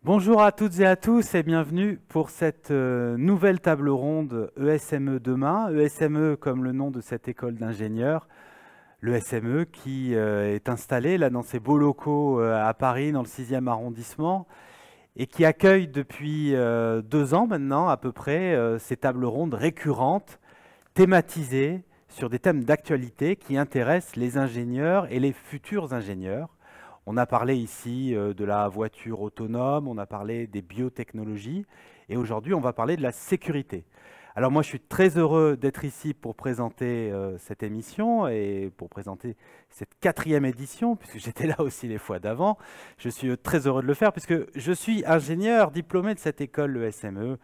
Bonjour à toutes et à tous et bienvenue pour cette nouvelle table ronde ESME demain. ESME comme le nom de cette école d'ingénieurs. L'ESME qui est installée là dans ses beaux locaux à Paris dans le 6e arrondissement et qui accueille depuis 2 ans maintenant à peu près ces tables rondes récurrentes, thématisées sur des thèmes d'actualité qui intéressent les ingénieurs et les futurs ingénieurs. On a parlé ici de la voiture autonome, on a parlé des biotechnologies et aujourd'hui on va parler de la sécurité. Alors moi je suis très heureux d'être ici pour présenter cette émission et pour présenter cette 4e édition puisque j'étais là aussi les fois d'avant. Je suis très heureux de le faire puisque je suis ingénieur diplômé de cette école, le SME.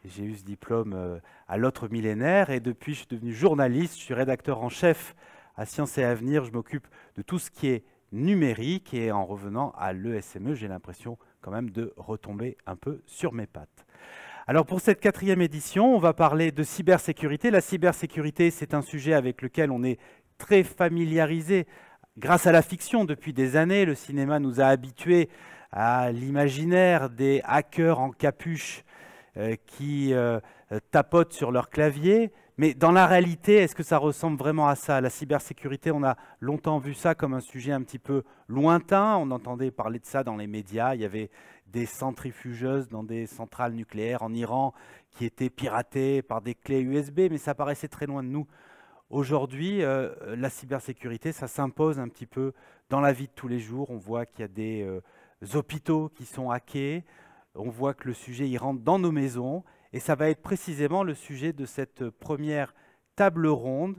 J'ai eu ce diplôme à l'autre millénaire et depuis je suis devenu journaliste, je suis rédacteur en chef à Sciences et Avenir, je m'occupe de tout ce qui est numérique et en revenant à l'ESME, j'ai l'impression quand même de retomber un peu sur mes pattes. Alors pour cette 4e édition, on va parler de cybersécurité. La cybersécurité, c'est un sujet avec lequel on est très familiarisé grâce à la fiction depuis des années. Le cinéma nous a habitués à l'imaginaire des hackers en capuche qui tapotent sur leur clavier. Mais dans la réalité, est-ce que ça ressemble vraiment à ça? La cybersécurité, on a longtemps vu ça comme un sujet un petit peu lointain. On entendait parler de ça dans les médias. Il y avait des centrifugeuses dans des centrales nucléaires en Iran qui étaient piratées par des clés USB, mais ça paraissait très loin de nous. Aujourd'hui, la cybersécurité, ça s'impose un petit peu dans la vie de tous les jours. On voit qu'il y a des hôpitaux qui sont hackés. On voit que le sujet, il rentre dans nos maisons. Et ça va être précisément le sujet de cette première table ronde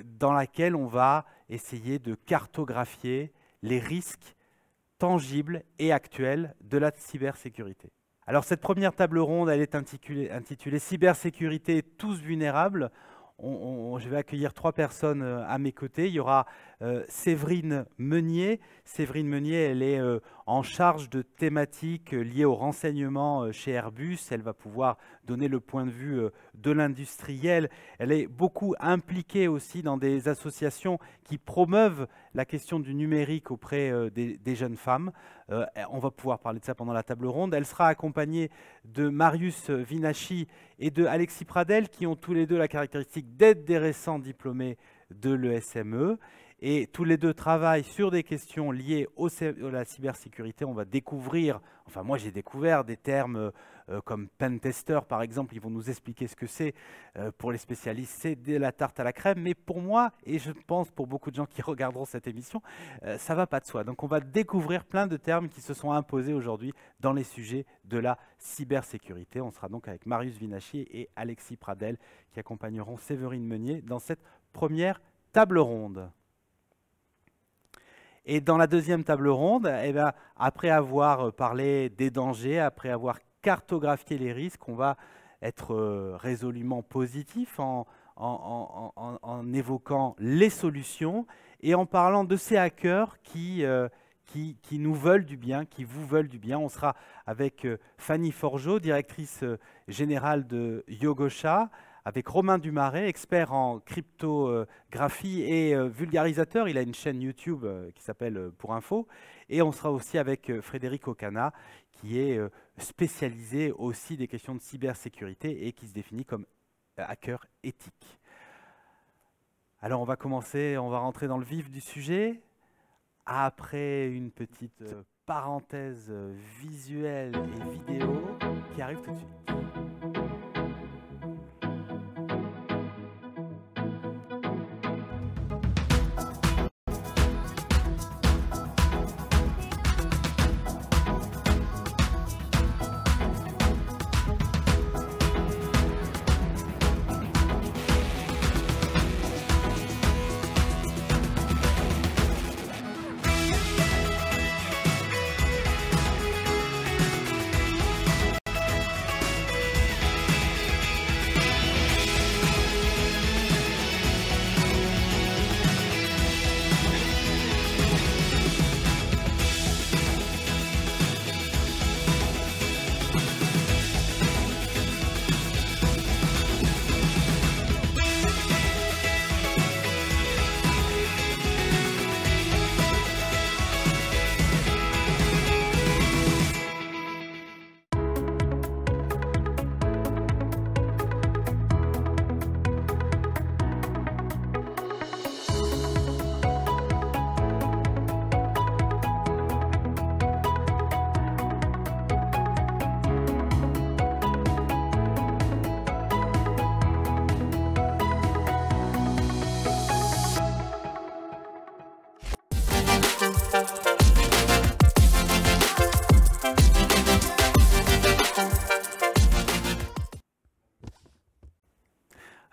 dans laquelle on va essayer de cartographier les risques tangibles et actuels de la cybersécurité. Alors cette première table ronde, elle est intitulée Cybersécurité tous vulnérables. Je vais accueillir 3 personnes à mes côtés. Il y aura Séverine Meunier. Séverine Meunier, elle est en charge de thématiques liées au renseignement chez Airbus. Elle va pouvoir donner le point de vue de l'industriel. Elle est beaucoup impliquée aussi dans des associations qui promeuvent la question du numérique auprès des jeunes femmes. On va pouvoir parler de ça pendant la table ronde. Elle sera accompagnée de Marius Vinacci et de Alexis Pradel, qui ont tous les deux la caractéristique d'être des récents diplômés de l'ESME. Et tous les deux travaillent sur des questions liées à la cybersécurité. On va découvrir, enfin moi j'ai découvert des termes comme pentester par exemple, ils vont nous expliquer ce que c'est. Pour les spécialistes, c'est de la tarte à la crème. Mais pour moi, et je pense pour beaucoup de gens qui regarderont cette émission, ça ne va pas de soi. Donc on va découvrir plein de termes qui se sont imposés aujourd'hui dans les sujets de la cybersécurité. On sera donc avec Marius Vinacci et Alexis Pradel qui accompagneront Séverine Meunier dans cette première table ronde. Et dans la deuxième table ronde, eh bien, après avoir parlé des dangers, après avoir cartographié les risques, on va être résolument positif en évoquant les solutions et en parlant de ces hackers qui nous veulent du bien, qui vous veulent du bien. On sera avec Fanny Forgeot, directrice générale de Yogosha, avec Romain Dumaret, expert en cryptographie et vulgarisateur. Il a une chaîne YouTube qui s'appelle Pour Info. Et on sera aussi avec Frédéric Ocana, qui est spécialisé aussi des questions de cybersécurité et qui se définit comme hacker éthique. Alors on va commencer, on va rentrer dans le vif du sujet. Après une petite parenthèse visuelle et vidéo qui arrive tout de suite.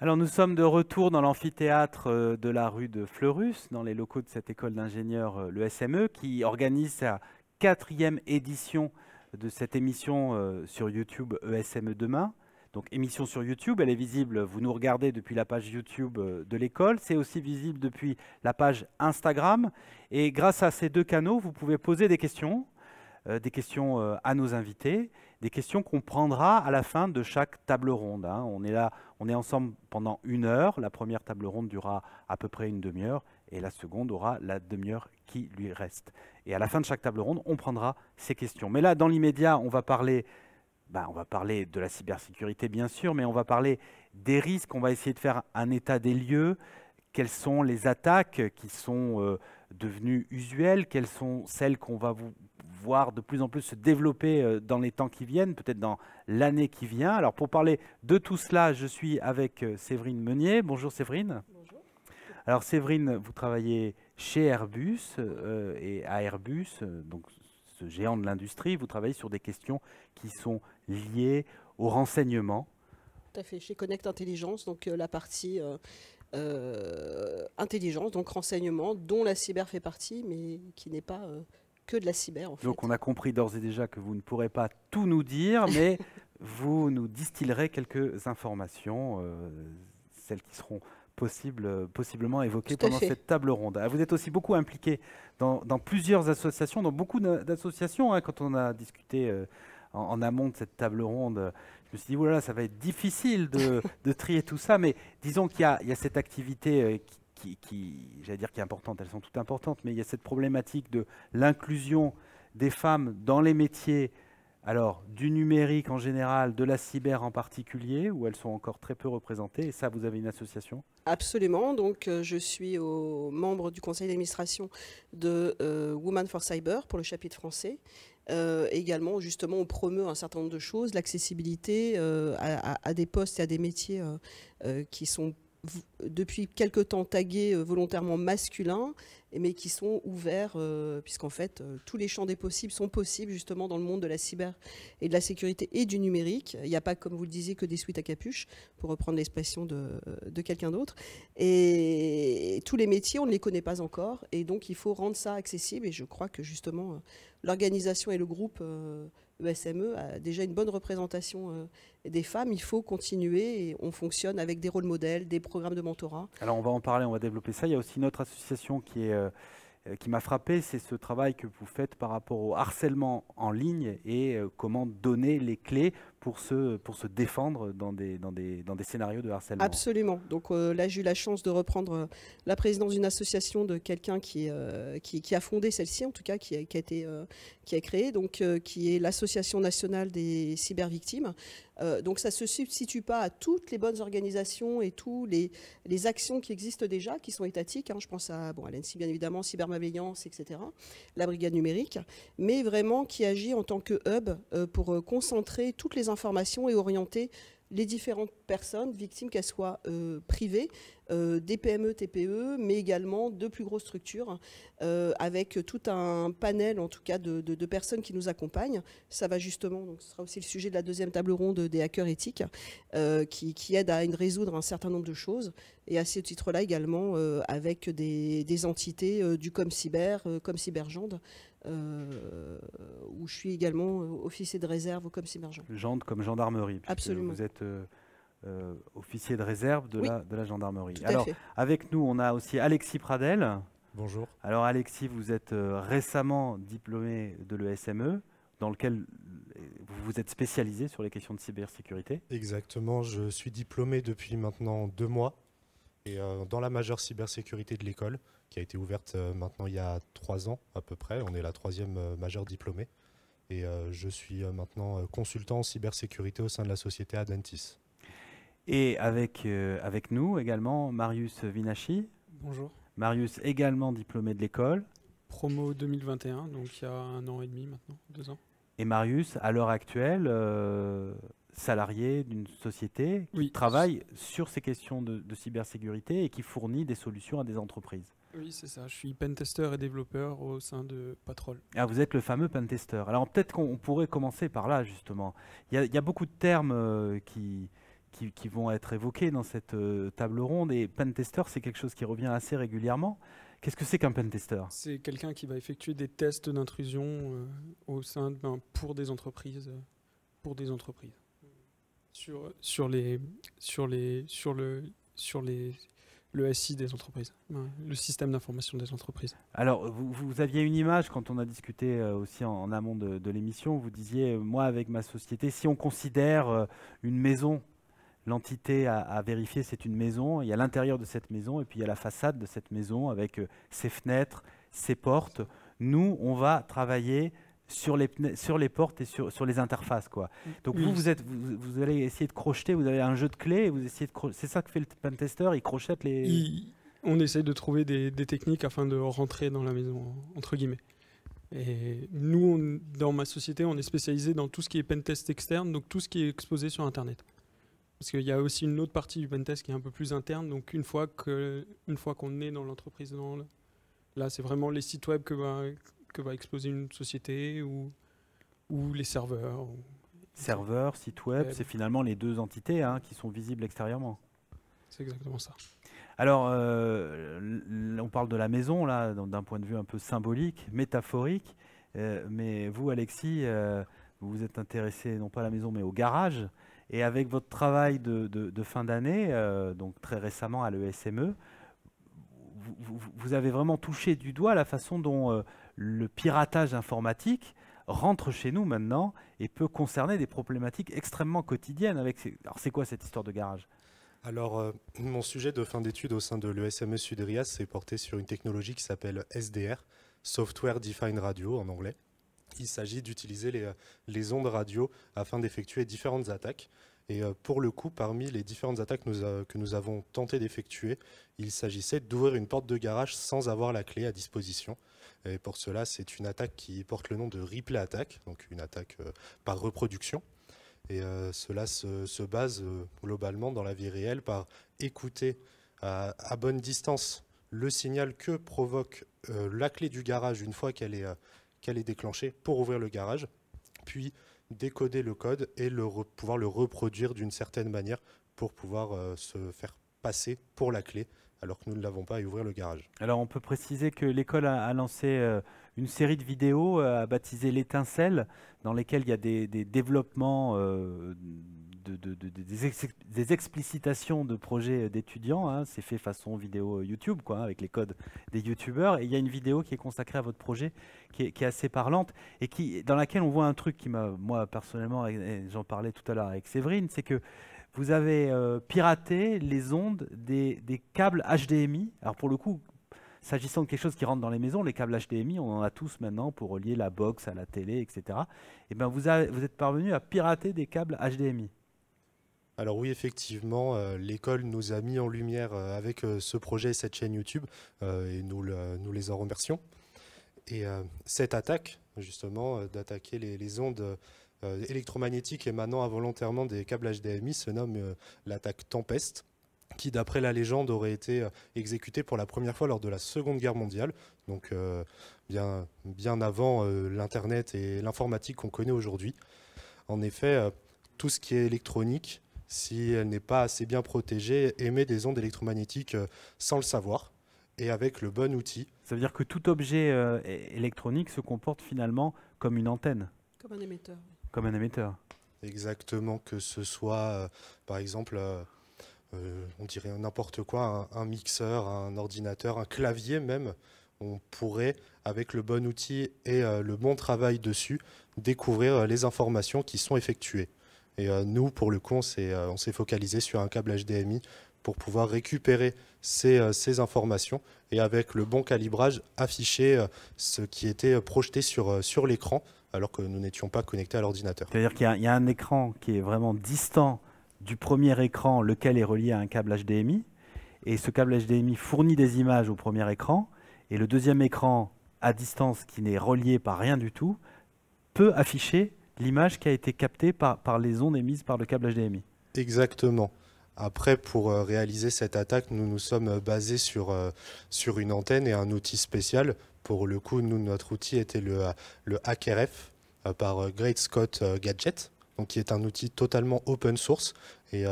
Alors nous sommes de retour dans l'amphithéâtre de la rue de Fleurus, dans les locaux de cette école d'ingénieurs, le SME, qui organise sa 4e édition de cette émission sur YouTube ESME Demain. Donc émission sur YouTube, elle est visible, vous nous regardez depuis la page YouTube de l'école, c'est aussi visible depuis la page Instagram. Et grâce à ces 2 canaux, vous pouvez poser des questions à nos invités, des questions qu'on prendra à la fin de chaque table ronde. Hein. On est là, on est ensemble pendant 1 heure. La première table ronde durera à peu près une demi-heure et la seconde aura la demi-heure qui lui reste. Et à la fin de chaque table ronde, on prendra ces questions. Mais là, dans l'immédiat, on va parler de la cybersécurité, bien sûr, mais on va parler des risques. On va essayer de faire un état des lieux. Quelles sont les attaques qui sont devenues usuelles? Quelles sont celles qu'on va voir de plus en plus se développer dans les temps qui viennent, peut-être dans l'année qui vient? Alors pour parler de tout cela, je suis avec Séverine Meunier. Bonjour Séverine. Bonjour. Alors Séverine, vous travaillez chez Airbus et à Airbus, donc ce géant de l'industrie, vous travaillez sur des questions qui sont liées au renseignement. Tout à fait, chez Connect Intelligence, donc la partie intelligence, donc renseignement, dont la cyber fait partie, mais qui n'est pas que de la cyber en fait. Donc on a compris d'ores et déjà que vous ne pourrez pas tout nous dire, mais vous nous distillerez quelques informations, celles qui seront possiblement évoquées pendant cette table ronde. Vous êtes aussi beaucoup impliqué dans plusieurs associations, dans beaucoup d'associations. Hein, quand on a discuté en amont de cette table ronde, je me suis dit, voilà, ça va être difficile de trier tout ça, mais disons qu'il y a cette activité j'allais dire qui est importante, elles sont toutes importantes, mais il y a cette problématique de l'inclusion des femmes dans les métiers, alors du numérique en général, de la cyber en particulier, où elles sont encore très peu représentées, et ça, vous avez une association? Absolument, donc je suis membre du conseil d'administration de Women for Cyber pour le chapitre français. Également, justement, on promeut un certain nombre de choses, l'accessibilité à des postes et à des métiers qui sont depuis quelque temps tagués volontairement masculins, mais qui sont ouverts, puisqu'en fait, tous les champs des possibles sont possibles justement dans le monde de la cyber et de la sécurité et du numérique. Il n'y a pas, comme vous le disiez, que des suites à capuche, pour reprendre l'expression de quelqu'un d'autre. Et tous les métiers, on ne les connaît pas encore, et donc il faut rendre ça accessible, et je crois que justement, l'organisation et le groupe ESME a déjà une bonne représentation des femmes. Il faut continuer et on fonctionne avec des rôles modèles, des programmes de mentorat. Alors on va en parler, on va développer ça. Il y a aussi une autre association qui m'a frappé, c'est ce travail que vous faites par rapport au harcèlement en ligne et comment donner les clés pour se défendre dans des scénarios de harcèlement. Absolument. Donc là, j'ai eu la chance de reprendre la présidence d'une association de quelqu'un qui a fondé celle-ci, en tout cas qui a créé, donc qui est l'Association nationale des cybervictimes. Donc ça ne se substitue pas à toutes les bonnes organisations et toutes les actions qui existent déjà, qui sont étatiques. Hein. Je pense à l'ANSSI, bien évidemment, cybermalveillance, etc., la brigade numérique, mais vraiment qui agit en tant que hub pour concentrer toutes les informations et orienter les différentes personnes victimes, qu'elles soient privées, des PME, TPE, mais également de plus grosses structures, avec tout un panel, en tout cas, de personnes qui nous accompagnent. Ça va justement, donc ce sera aussi le sujet de la 2e table ronde des hackers éthiques, qui aident à résoudre un certain nombre de choses. Et à ce titre-là également, avec des entités du ComCyber, comme Cybergende, où je suis également officier de réserve au ComCybergende. Gende comme gendarmerie. Absolument. Vous êtes officier de réserve de la gendarmerie. Tout Alors, à fait. avec nous, on a aussi Alexis Pradel. Bonjour. Alors Alexis, vous êtes récemment diplômé de l'ESME, dans lequel vous vous êtes spécialisé sur les questions de cybersécurité. Exactement, je suis diplômé depuis maintenant 2 mois et dans la majeure cybersécurité de l'école, qui a été ouverte maintenant il y a 3 ans à peu près. On est la 3e majeure diplômée et je suis maintenant consultant en cybersécurité au sein de la société Adentis. Et avec nous également Marius Vinacci. Bonjour. Marius également diplômé de l'école. Promo 2021, donc il y a 1 an et demi maintenant, 2 ans. Et Marius, à l'heure actuelle, salarié d'une société qui Oui. travaille sur ces questions de cybersécurité et qui fournit des solutions à des entreprises. Oui, c'est ça. Je suis pentester et développeur au sein de Patrol. Ah, vous êtes le fameux pentester. Alors peut-être qu'on pourrait commencer par là, justement. Il y a beaucoup de termes qui qui vont être évoqués dans cette table ronde. Et pentester, c'est quelque chose qui revient assez régulièrement. Qu'est-ce que c'est qu'un pentester? C'est quelqu'un qui va effectuer des tests d'intrusion au sein pour des entreprises. Le SI des entreprises, le système d'information des entreprises. Alors, vous aviez une image quand on a discuté aussi en amont de l'émission. Vous disiez, moi, avec ma société, si on considère une maison, l'entité à vérifier, c'est une maison. Il y a l'intérieur de cette maison et puis il y a la façade de cette maison avec ses fenêtres, ses portes. Nous, on va travailler sur les portes et sur les interfaces, quoi. Donc Oui. vous allez essayer de crocheter, vous avez un jeu de clés, vous essayez c'est ça que fait le pentester, il crochette les... On essaye de trouver des techniques afin de rentrer dans la maison, entre guillemets. Et nous, dans ma société, on est spécialisé dans tout ce qui est pentest externe, donc tout ce qui est exposé sur Internet. Parce qu'il y a aussi une autre partie du pentest qui est un peu plus interne, donc une fois qu'on est dans l'entreprise, là c'est vraiment les sites web que va exposer une société ou les serveurs. Serveurs, site web, c'est finalement les deux entités qui sont visibles extérieurement. C'est exactement ça. Alors, on parle de la maison, là, d'un point de vue un peu symbolique, métaphorique, mais vous, Alexis, vous vous êtes intéressé non pas à la maison, mais au garage, et avec votre travail de fin d'année, donc très récemment à l'ESME, vous avez vraiment touché du doigt la façon dont le piratage informatique rentre chez nous maintenant et peut concerner des problématiques extrêmement quotidiennes. Alors c'est quoi cette histoire de garage? Alors, mon sujet de fin d'études au sein de l'ESME Sud-Rias s'est porté sur une technologie qui s'appelle SDR, Software Defined Radio en anglais. Il s'agit d'utiliser les ondes radio afin d'effectuer différentes attaques. Et pour le coup, parmi les différentes attaques que nous avons tenté d'effectuer, il s'agissait d'ouvrir une porte de garage sans avoir la clé à disposition. Et pour cela, c'est une attaque qui porte le nom de replay attack, donc une attaque par reproduction. Et cela se base globalement dans la vie réelle par écouter à bonne distance le signal que provoque la clé du garage une fois qu'elle est déclenchée pour ouvrir le garage, puis décoder le code et pouvoir le reproduire d'une certaine manière pour pouvoir se faire passer pour la clé alors que nous ne l'avons pas et ouvrir le garage. Alors on peut préciser que l'école a lancé une série de vidéos baptisées l'étincelle, dans lesquelles il y a des développements, des explicitations de projets d'étudiants. C'est fait façon vidéo YouTube, quoi, avec les codes des youtubeurs. Et il y a une vidéo qui est consacrée à votre projet, qui est assez parlante, et dans laquelle on voit un truc qui m'a, moi personnellement, et j'en parlais tout à l'heure avec Séverine, c'est que vous avez piraté les ondes des câbles HDMI. Alors pour le coup, s'agissant de quelque chose qui rentre dans les maisons, les câbles HDMI, on en a tous maintenant pour relier la box à la télé, etc. Et ben vous êtes parvenu à pirater des câbles HDMI. Alors oui, effectivement, l'école nous a mis en lumière avec ce projet et cette chaîne YouTube, et nous les en remercions. Et cette attaque, justement, d'attaquer les ondes électromagnétiques émanant involontairement des câbles HDMI, se nomme l'attaque Tempest, qui, d'après la légende, aurait été exécutée pour la première fois lors de la Seconde Guerre mondiale, donc bien avant l'Internet et l'informatique qu'on connaît aujourd'hui. En effet, tout ce qui est électronique, si elle n'est pas assez bien protégée, émet des ondes électromagnétiques sans le savoir, et avec le bon outil. Ça veut dire que tout objet électronique se comporte finalement comme une antenne. Comme un émetteur. Comme un émetteur. Exactement, que ce soit, par exemple, on dirait n'importe quoi, un mixeur, un ordinateur, un clavier même, on pourrait, avec le bon outil et le bon travail dessus, découvrir les informations qui sont effectuées. Et nous, pour le coup, on s'est focalisé sur un câble HDMI pour pouvoir récupérer ces informations et avec le bon calibrage, afficher ce qui était projeté sur l'écran alors que nous n'étions pas connectés à l'ordinateur. C'est-à-dire qu'il y a un écran qui est vraiment distant du premier écran, lequel est relié à un câble HDMI, et ce câble HDMI fournit des images au premier écran, et le deuxième écran à distance, qui n'est relié par rien du tout, peut afficher l'image qui a été captée par les ondes émises par le câble HDMI. Exactement. Après, pour réaliser cette attaque, nous nous sommes basés sur une antenne et un outil spécial. Pour le coup, notre outil était le HackRF par Great Scott Gadget. donc qui est un outil totalement open source. Et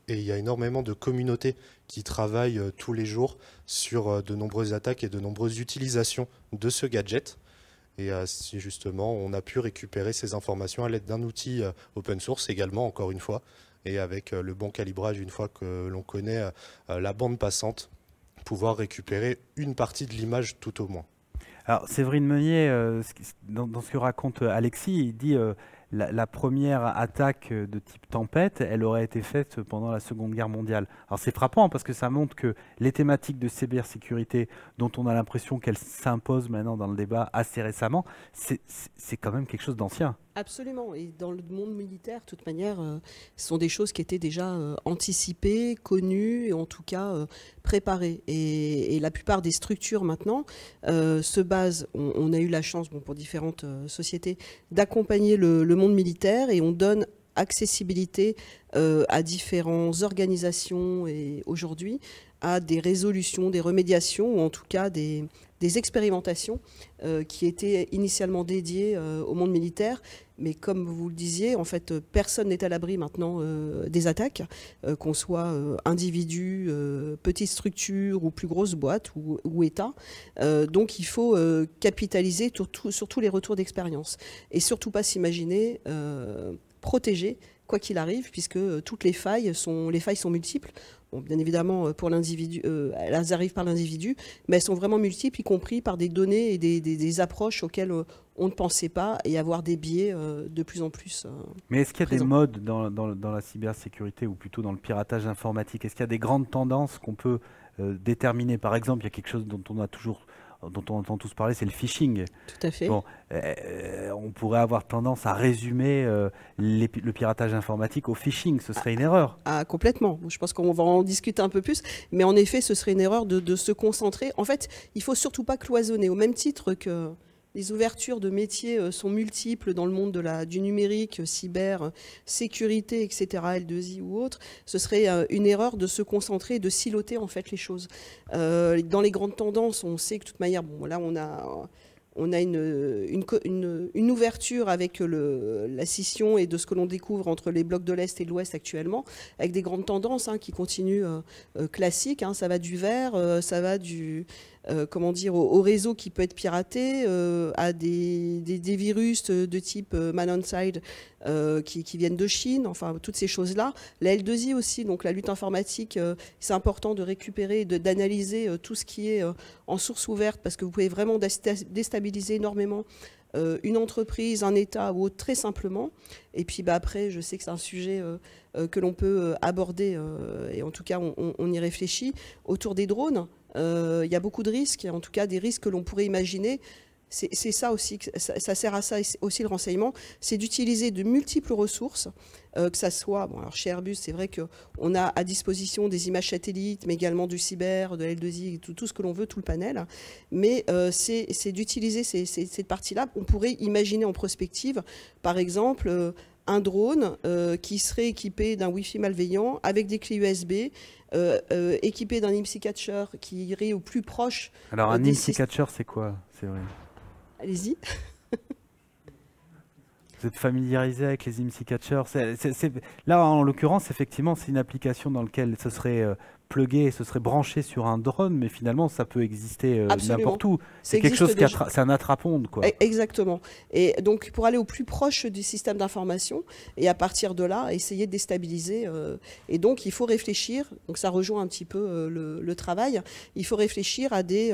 il y a énormément de communautés qui travaillent tous les jours sur de nombreuses attaques et de nombreuses utilisations de ce gadget. Et justement, on a pu récupérer ces informations à l'aide d'un outil open source également, encore une fois, et avec le bon calibrage, une fois que l'on connaît la bande passante, pouvoir récupérer une partie de l'image tout au moins. Alors, Séverine Meunier, dans ce que raconte Alexis, il dit la première attaque de type tempête, elle aurait été faite pendant la Seconde Guerre mondiale. Alors, c'est frappant parce que ça montre que les thématiques de cybersécurité, dont on a l'impression qu'elles s'imposent maintenant dans le débat assez récemment, c'est quand même quelque chose d'ancien. Absolument. Et dans le monde militaire, de toute manière, ce sont des choses qui étaient déjà anticipées, connues et en tout cas préparées. Et la plupart des structures maintenant se basent, on a eu la chance pour différentes sociétés d'accompagner le monde militaire et on donne accessibilité à différentes organisations et aujourd'hui à des résolutions, des remédiations ou en tout cas des expérimentations qui étaient initialement dédiées au monde militaire. Mais comme vous le disiez, en fait, personne n'est à l'abri maintenant des attaques, qu'on soit individu, petite structure ou plus grosse boîte ou État. Donc il faut capitaliser sur tous les retours d'expérience. Et surtout pas s'imaginer protéger quoi qu'il arrive, puisque toutes les failles sont multiples. Bon, bien évidemment, pour l'individu, elles arrivent par l'individu, mais elles sont vraiment multiples, y compris par des données et des approches auxquelles on ne pensait pas, et avoir des biais de plus en plus Mais est-ce qu'il y a présents. des modes dans la cybersécurité, ou plutôt dans le piratage informatique? Est-ce qu'il y a des grandes tendances qu'on peut déterminer? Par exemple, il y a quelque chose dont on entend tous parler, c'est le phishing. Tout à fait. Bon, on pourrait avoir tendance à résumer le piratage informatique au phishing. Ce serait une erreur. Ah, complètement. Je pense qu'on va en discuter un peu plus. Mais en effet, ce serait une erreur de se concentrer. En fait, il ne faut surtout pas cloisonner. Au même titre que les ouvertures de métiers sont multiples dans le monde du numérique, cyber, sécurité, etc., L2I ou autre, ce serait une erreur de se concentrer et de siloter en fait les choses. Dans les grandes tendances, on sait que de toute manière, bon, là on a une ouverture avec la scission et de ce que l'on découvre entre les blocs de l'Est et de l'Ouest actuellement, avec des grandes tendances qui continuent classiques. Ça va du vert, ça va au réseau qui peut être piraté, à des virus de type man-on-side qui viennent de Chine, enfin toutes ces choses-là. La L2I aussi, donc la lutte informatique, c'est important de récupérer, d'analyser tout ce qui est en source ouverte, parce que vous pouvez vraiment déstabiliser énormément une entreprise, un État ou autre, très simplement. Et puis après, je sais que c'est un sujet que l'on peut aborder, et en tout cas on y réfléchit, autour des drones. Il y a beaucoup de risques, en tout cas des risques que l'on pourrait imaginer. C'est ça aussi, ça sert à ça aussi le renseignement, c'est d'utiliser de multiples ressources, que ça soit, alors chez Airbus, c'est vrai qu'on a à disposition des images satellites, mais également du cyber, de L2I, tout ce que l'on veut, tout le panel, mais c'est d'utiliser cette partie-là. On pourrait imaginer en prospective, par exemple, un drone qui serait équipé d'un Wi-Fi malveillant, avec des clés USB, équipé d'un IMSI catcher qui irait au plus proche. Alors un IMSI catcher, c'est quoi? C'est vrai. Allez-y. Vous êtes familiarisé avec les IMSI catchers? Là, en l'occurrence, effectivement, c'est une application dans laquelle ce serait plugué, ce serait branché sur un drone, mais finalement, ça peut exister n'importe où. C'est quelque chose c'est un attrape-ondes, quoi. Exactement. Et donc, pour aller au plus proche du système d'information, et à partir de là, essayer de déstabiliser. Et donc, il faut réfléchir. Donc, ça rejoint un petit peu le travail. Il faut réfléchir à des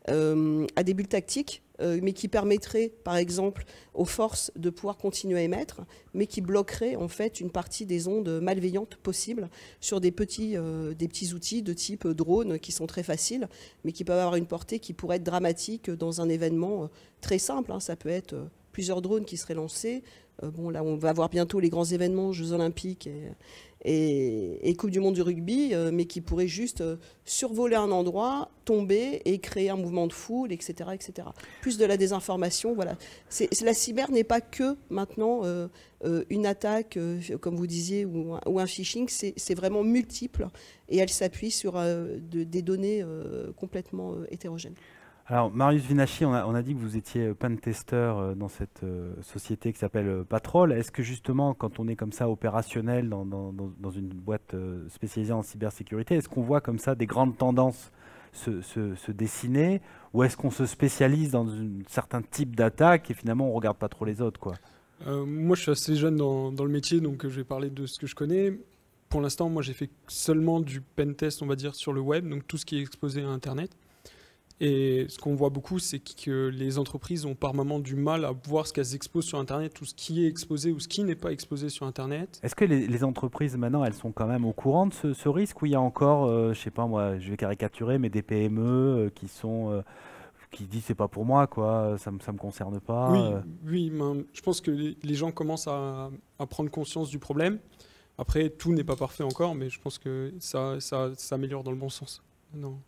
bulles tactiques, mais qui permettraient, par exemple, aux forces de pouvoir continuer à émettre, mais qui bloqueraient en fait une partie des ondes malveillantes possibles sur des petits outils de type drone qui sont très faciles, mais qui peuvent avoir une portée qui pourrait être dramatique dans un événement très simple. Ça peut être plusieurs drones qui seraient lancés. Bon, là, on va avoir bientôt les grands événements, Jeux Olympiques et Coupe du Monde du rugby, mais qui pourraient juste survoler un endroit, tomber et créer un mouvement de foule, etc., etc. Plus de la désinformation, voilà. La cyber n'est pas que maintenant une attaque, comme vous disiez, ou un phishing, c'est vraiment multiple et elle s'appuie sur des données complètement hétérogènes. Alors, Marius Vinacci, on a dit que vous étiez pentester dans cette société qui s'appelle Patrol. Est-ce que justement, quand on est comme ça opérationnel dans une boîte spécialisée en cybersécurité, est-ce qu'on voit comme ça des grandes tendances se dessiner, ou est-ce qu'on se spécialise dans un certain type d'attaque et finalement on ne regarde pas trop les autres, quoi? Moi, je suis assez jeune dans le métier, donc je vais parler de ce que je connais. Pour l'instant, moi, j'ai fait seulement du pentest, on va dire, sur le web, donc tout ce qui est exposé à Internet. Et ce qu'on voit beaucoup, c'est que les entreprises ont par moments du mal à voir ce qu'elles exposent sur Internet, tout ce qui est exposé ou ce qui n'est pas exposé sur Internet. Est-ce que les entreprises maintenant, elles sont quand même au courant de ce risque, ou il y a encore, je sais pas moi, je vais caricaturer, mais des PME qui disent c'est pas pour moi, quoi, ça me concerne pas. Oui, mais je pense que les gens commencent à prendre conscience du problème. Après, tout n'est pas parfait encore, mais je pense que ça s'améliore dans le bon sens. Dans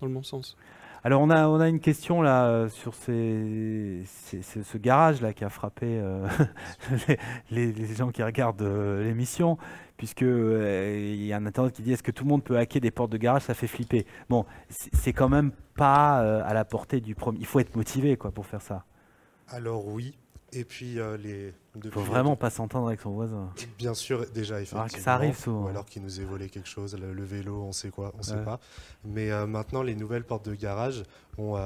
le bon sens. Alors on a une question là sur ce garage là qui a frappé les gens qui regardent l'émission, puisque il y a un internaute qui dit est-ce que tout le monde peut hacker des portes de garage, ça fait flipper. Bon, c'est quand même pas à la portée du premier. Il faut être motivé, quoi, pour faire ça. Alors oui, et puis Il faut vraiment pas s'entendre avec son voisin. Bien sûr, déjà, effectivement. Alors que ça arrive souvent. Ou alors qu'il nous ait volé quelque chose, le vélo, on sait quoi, on sait pas. Mais maintenant, les nouvelles portes de garage ont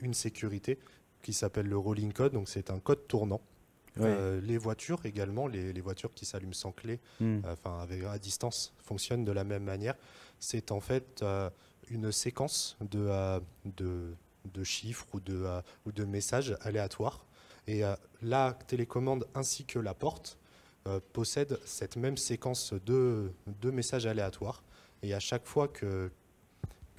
une sécurité qui s'appelle le rolling code, donc c'est un code tournant. Les voitures également, les voitures qui s'allument sans clé, à distance, fonctionnent de la même manière. C'est en fait une séquence de chiffres ou de messages aléatoires. Et la télécommande ainsi que la porte possèdent cette même séquence de messages aléatoires. Et à chaque fois que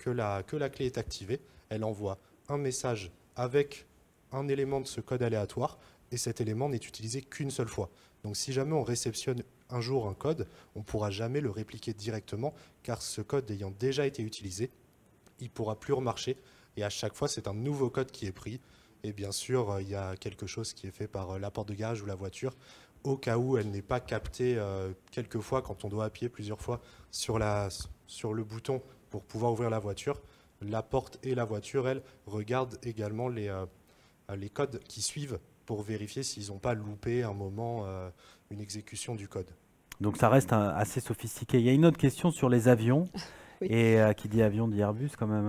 la clé est activée, elle envoie un message avec un élément de ce code aléatoire, et cet élément n'est utilisé qu'une seule fois. Donc si jamais on réceptionne un jour un code, on ne pourra jamais le répliquer directement, car ce code ayant déjà été utilisé, il ne pourra plus remarcher. Et à chaque fois, c'est un nouveau code qui est pris. Et bien sûr, il y a quelque chose qui est fait par la porte de garage ou la voiture, au cas où elle n'est pas captée quelquefois quand on doit appuyer plusieurs fois sur le bouton pour pouvoir ouvrir la voiture. La porte et la voiture, elles, regardent également les codes qui suivent pour vérifier s'ils n'ont pas loupé un moment une exécution du code. Donc ça reste assez sophistiqué. Il y a une autre question sur les avions. Oui. Et qui dit avion dit Airbus quand même.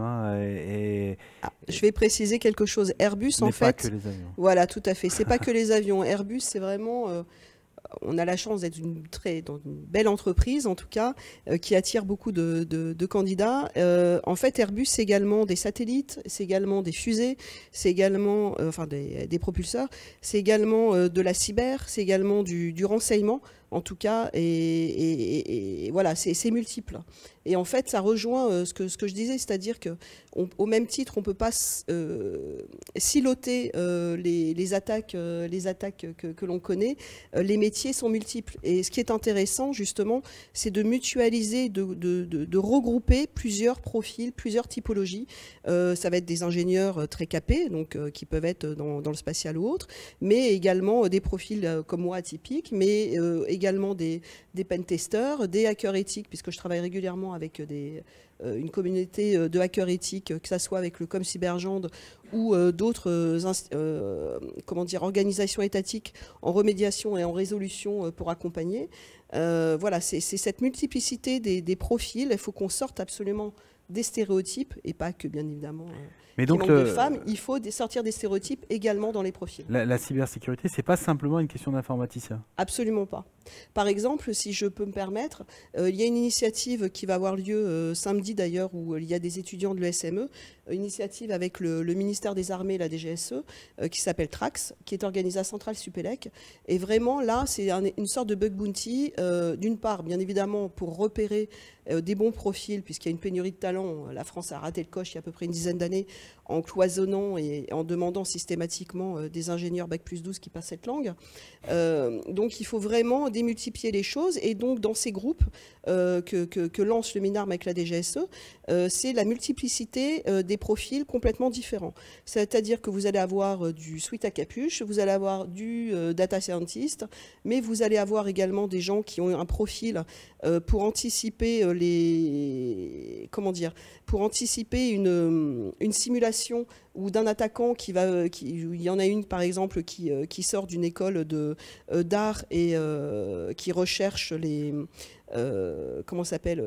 Je vais préciser quelque chose. Airbus, en fait, pas que les avions. Voilà, tout à fait. C'est pas que les avions. Airbus, c'est vraiment. On a la chance d'être dans une belle entreprise, en tout cas, qui attire beaucoup de candidats. En fait, Airbus, c'est également des satellites, c'est également des fusées, c'est également des propulseurs, c'est également de la cyber, c'est également du renseignement, en tout cas, et voilà, c'est multiple. Et en fait, ça rejoint ce que je disais, c'est-à-dire qu'au même titre, on ne peut pas siloter les attaques que l'on connaît. Les métiers sont multiples. Et ce qui est intéressant, justement, c'est de mutualiser, de regrouper plusieurs profils, plusieurs typologies. Ça va être des ingénieurs très capés, donc qui peuvent être dans le spatial ou autre, mais également des profils comme moi atypiques, mais également des pentesters, des hackers éthiques, puisque je travaille régulièrement avec une communauté de hackers éthiques, que ce soit avec le ComCyberGend ou d'autres organisations étatiques en remédiation et en résolution pour accompagner. Voilà, c'est cette multiplicité des profils. Il faut qu'on sorte absolument des stéréotypes, et pas que, bien évidemment, mais donc de femmes. Il faut sortir des stéréotypes également dans les profils. La cybersécurité, c'est pas simplement une question d'informaticien. Absolument pas. Par exemple, si je peux me permettre, il y a une initiative qui va avoir lieu samedi d'ailleurs, où il y a des étudiants de l'ESME, une initiative avec le ministère des Armées, la DGSE, qui s'appelle TRAX, qui est organisée à Centrale Supélec. Et vraiment, là, c'est une sorte de bug bounty, d'une part, bien évidemment, pour repérer des bons profils, puisqu'il y a une pénurie de talents. La France a raté le coche il y a à peu près une dizaine d'années en cloisonnant et en demandant systématiquement des ingénieurs Bac+12 qui passent cette langue. Donc il faut vraiment démultiplier les choses, et donc dans ces groupes que lance le MINARM avec la DGSE, c'est la multiplicité des profils complètement différents. C'est-à-dire que vous allez avoir du suite à capuche, vous allez avoir du data scientist, mais vous allez avoir également des gens qui ont un profil pour anticiper pour anticiper une simulation ou d'un attaquant il y en a une par exemple qui sort d'une école d'art et qui recherche comment s'appelle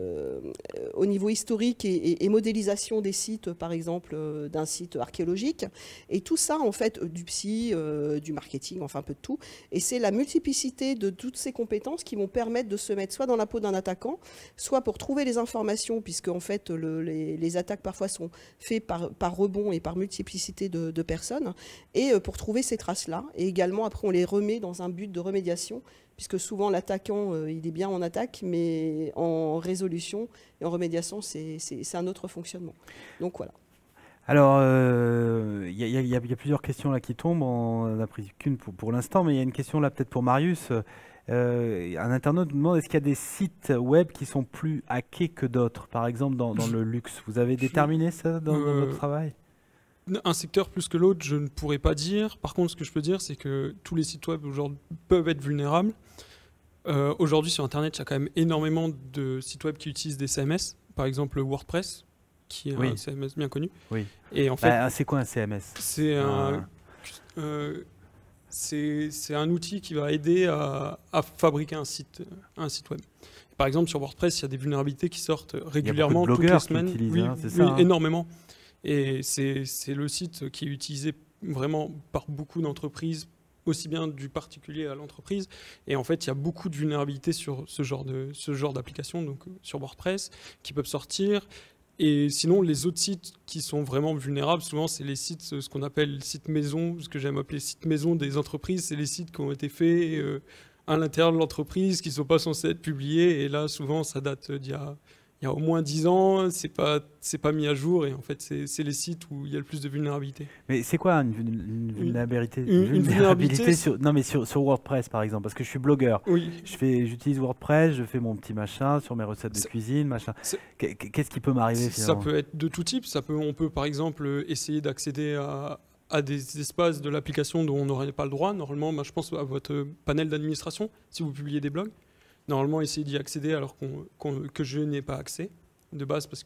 au niveau historique et modélisation des sites, par exemple d'un site archéologique, et tout ça en fait du psy, du marketing, enfin un peu de tout, et c'est la multiplicité de toutes ces compétences qui vont permettre de se mettre soit dans la peau d'un attaquant, soit pour trouver les informations, puisque en fait les attaques parfois sont faites par rebond et par multiplicité de personnes, et pour trouver ces traces-là, et également après on les remet dans un but de remédiation, puisque souvent l'attaquant, il est bien en attaque, mais en résolution et en remédiation, c'est un autre fonctionnement. Donc voilà. Alors, il y a plusieurs questions là qui tombent, on n'a pris qu'une pour l'instant, mais il y a une question là peut-être pour Marius. Un internaute nous demande, est-ce qu'il y a des sites web qui sont plus hackés que d'autres, par exemple dans le luxe? Vous avez déterminé ça dans votre travail? Un secteur plus que l'autre, je ne pourrais pas dire. Par contre, ce que je peux dire, c'est que tous les sites web aujourd'hui peuvent être vulnérables. Aujourd'hui, sur Internet, il y a quand même énormément de sites web qui utilisent des CMS. Par exemple, WordPress, qui est un CMS bien connu. Oui. Et en fait, c'est quoi un CMS? C'est un outil qui va aider à fabriquer un site web. Par exemple, sur WordPress, il y a des vulnérabilités qui sortent régulièrement, toutes les semaines. Énormément. Et c'est le site qui est utilisé vraiment par beaucoup d'entreprises, aussi bien du particulier à l'entreprise. Et en fait, il y a beaucoup de vulnérabilités sur ce genre d'application, donc sur WordPress, qui peuvent sortir. Et sinon, les autres sites qui sont vraiment vulnérables, souvent, c'est les sites, ce qu'on appelle sites maison, ce que j'aime appeler sites maison des entreprises. C'est les sites qui ont été faits à l'intérieur de l'entreprise, qui ne sont pas censés être publiés. Et là, souvent, ça date d'il y a au moins 10 ans, c'est pas mis à jour, et en fait c'est les sites où il y a le plus de vulnérabilité. Mais c'est quoi une vulnérabilité? Une vulnérabilité sur WordPress par exemple, parce que je suis blogueur. Oui. J'utilise WordPress, je fais mon petit machin sur mes recettes de cuisine, machin. Qu'est-ce qui peut m'arriver finalement? Ça peut être de tout type. On peut par exemple essayer d'accéder à des espaces de l'application dont on n'aurait pas le droit. Normalement, je pense à votre panel d'administration, si vous publiez des blogs. Normalement, essayer d'y accéder alors que je n'ai pas accès de base parce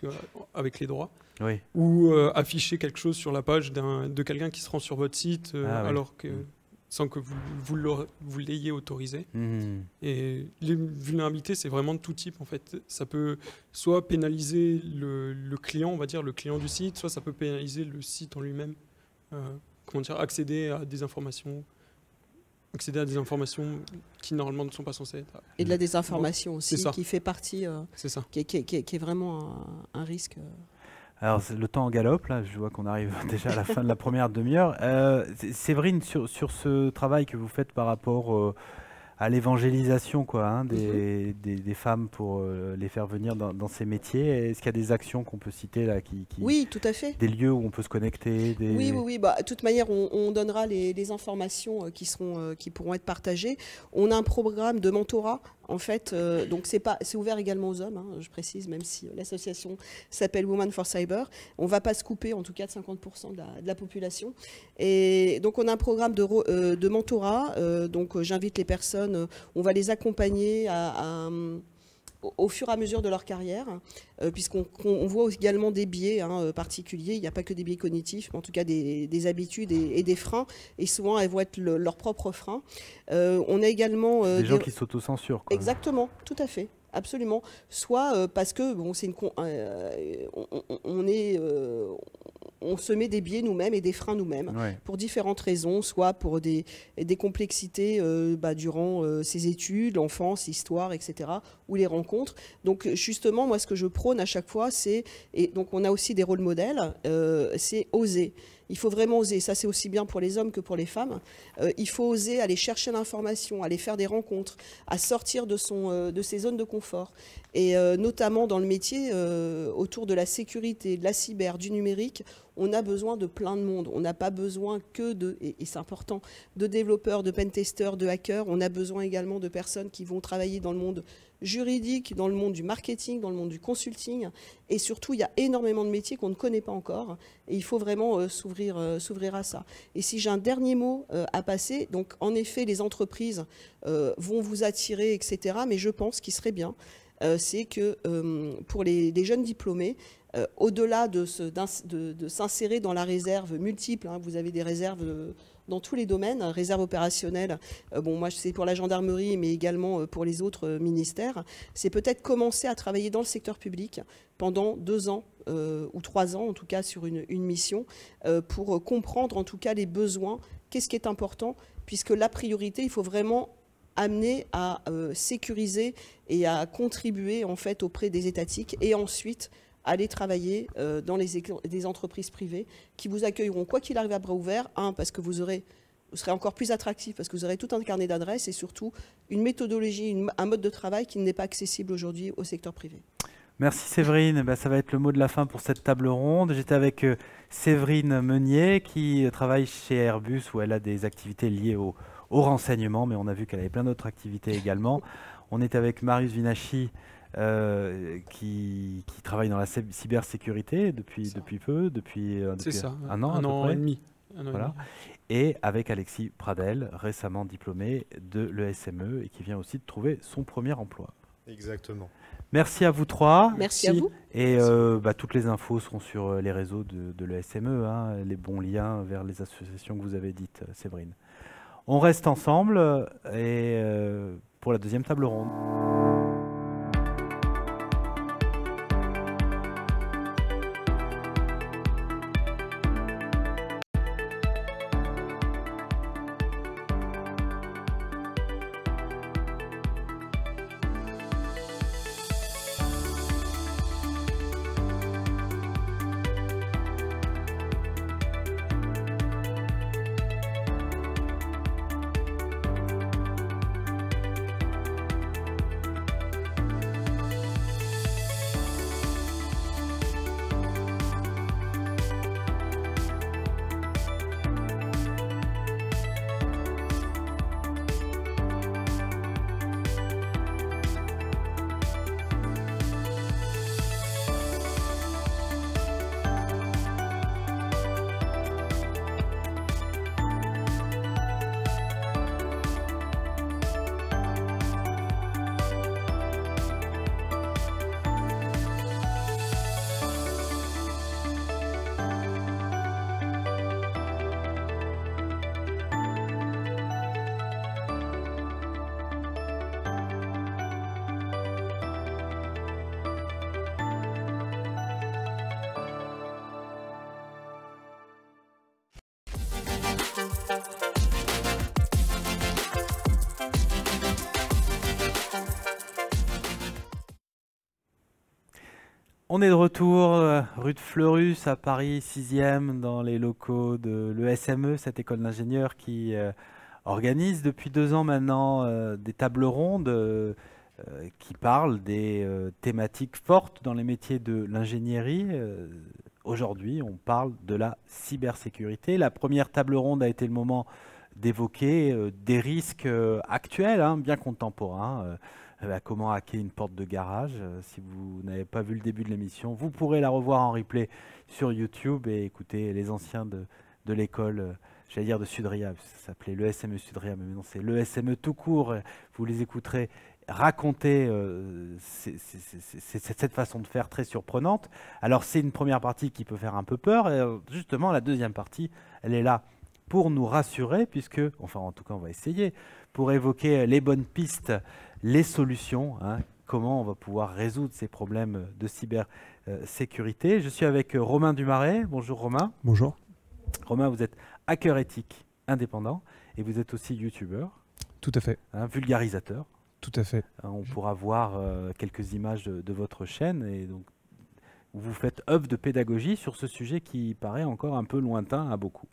avec les droits. Oui. Ou afficher quelque chose sur la page de quelqu'un qui se rend sur votre site alors que sans que vous l'ayez autorisé. Et les vulnérabilités, c'est vraiment de tout type en fait. Ça peut soit pénaliser le client, on va dire le client du site, soit ça peut pénaliser le site en lui-même. Accéder à des informations qui normalement ne sont pas censées être. Et de la désinformation aussi, qui fait partie, qui est vraiment un risque. Alors le temps galope, là, je vois qu'on arrive déjà à la fin de la première demi-heure. Séverine, sur ce travail que vous faites par rapport à l'évangélisation des femmes pour les faire venir dans ces métiers, est-ce qu'il y a des actions qu'on peut citer là Oui, tout à fait. Des lieux où on peut se connecter Oui. De toute manière, on donnera les informations qui pourront être partagées. On a un programme de mentorat. En fait, donc c'est ouvert également aux hommes, je précise, même si l'association s'appelle Women for Cyber. On ne va pas se couper, en tout cas, de 50% de la population. Et donc, on a un programme de mentorat. Donc, j'invite les personnes, on va les accompagner au fur et à mesure de leur carrière, puisqu'on voit également des biais particuliers. Il n'y a pas que des biais cognitifs, mais en tout cas des habitudes et des freins. Et souvent, elles vont être leurs propres freins. On a également des gens qui s'autocensurent. Exactement, tout à fait. Absolument. Soit parce que on se met des biais nous-mêmes et des freins nous-mêmes pour différentes raisons, soit pour des complexités durant ses études, l'enfance, l'histoire, etc., ou les rencontres. Donc justement, moi, ce que je prône à chaque fois, et donc on a aussi des rôles modèles, c'est oser. Il faut vraiment oser. Ça, c'est aussi bien pour les hommes que pour les femmes. Il faut oser aller chercher l'information, aller faire des rencontres, à sortir de ses zones de confort. Et notamment dans le métier, autour de la sécurité, de la cyber, du numérique, on a besoin de plein de monde. On n'a pas besoin que et c'est important, de développeurs, de pentesters, de hackers. On a besoin également de personnes qui vont travailler dans le monde juridique, dans le monde du marketing, dans le monde du consulting. Et surtout, il y a énormément de métiers qu'on ne connaît pas encore. Et il faut vraiment s'ouvrir à ça. Et si j'ai un dernier mot à passer, donc en effet, les entreprises vont vous attirer, etc. Mais je pense qu'il serait bien, c'est que pour les jeunes diplômés, au-delà de s'insérer dans la réserve multiple, hein, vous avez des réserves dans tous les domaines, réserve opérationnelle, bon, moi c'est pour la gendarmerie, mais également pour les autres ministères, c'est peut-être commencer à travailler dans le secteur public pendant 2 ans ou 3 ans, en tout cas sur une mission, pour comprendre en tout cas les besoins, qu'est-ce qui est important, puisque la priorité, il faut vraiment amener à sécuriser et à contribuer en fait auprès des étatiques, et ensuite aller travailler dans des entreprises privées qui vous accueilleront quoi qu'il arrive à bras ouverts, parce que vous serez encore plus attractif, parce que vous aurez tout un carnet d'adresses et surtout une méthodologie, un mode de travail qui n'est pas accessible aujourd'hui au secteur privé. Merci Séverine, ça va être le mot de la fin pour cette table ronde. J'étais avec Séverine Meunier qui travaille chez Airbus où elle a des activités liées au renseignement, mais on a vu qu'elle avait plein d'autres activités également. On est avec Marius Vinacci qui travaille dans la cybersécurité depuis peu, depuis un an et demi. Voilà. Et avec Alexis Pradel, récemment diplômé de l'ESME et qui vient aussi de trouver son premier emploi. Exactement. Merci à vous trois. Merci à vous. Et toutes les infos seront sur les réseaux de l'ESME, hein, les bons liens vers les associations que vous avez dites, Séverine. On reste ensemble et pour la deuxième table ronde. On est de retour rue de Fleurus à Paris 6e dans les locaux de l'ESME, cette école d'ingénieurs qui organise depuis 2 ans maintenant des tables rondes qui parlent des thématiques fortes dans les métiers de l'ingénierie. Aujourd'hui, on parle de la cybersécurité. La première table ronde a été le moment d'évoquer des risques actuels, hein, bien contemporains. Comment hacker une porte de garage. Si vous n'avez pas vu le début de l'émission, vous pourrez la revoir en replay sur YouTube et écouter les anciens de l'école, j'allais dire de Sudria, ça s'appelait l'ESME Sudria, mais non, c'est l'ESME tout court. Vous les écouterez raconter cette façon de faire très surprenante. Alors c'est une première partie qui peut faire un peu peur, et justement la deuxième partie, elle est là pour nous rassurer, puisque, enfin en tout cas on va essayer, pour évoquer les bonnes pistes, les solutions, hein, comment on va pouvoir résoudre ces problèmes de cybersécurité. Je suis avec Romain Dumaret. Bonjour Romain. Bonjour. Romain, vous êtes hacker éthique indépendant et vous êtes aussi youtubeur. Tout à fait. Vulgarisateur. Tout à fait. On pourra voir quelques images de votre chaîne et donc vous faites œuvre de pédagogie sur ce sujet qui paraît encore un peu lointain à beaucoup.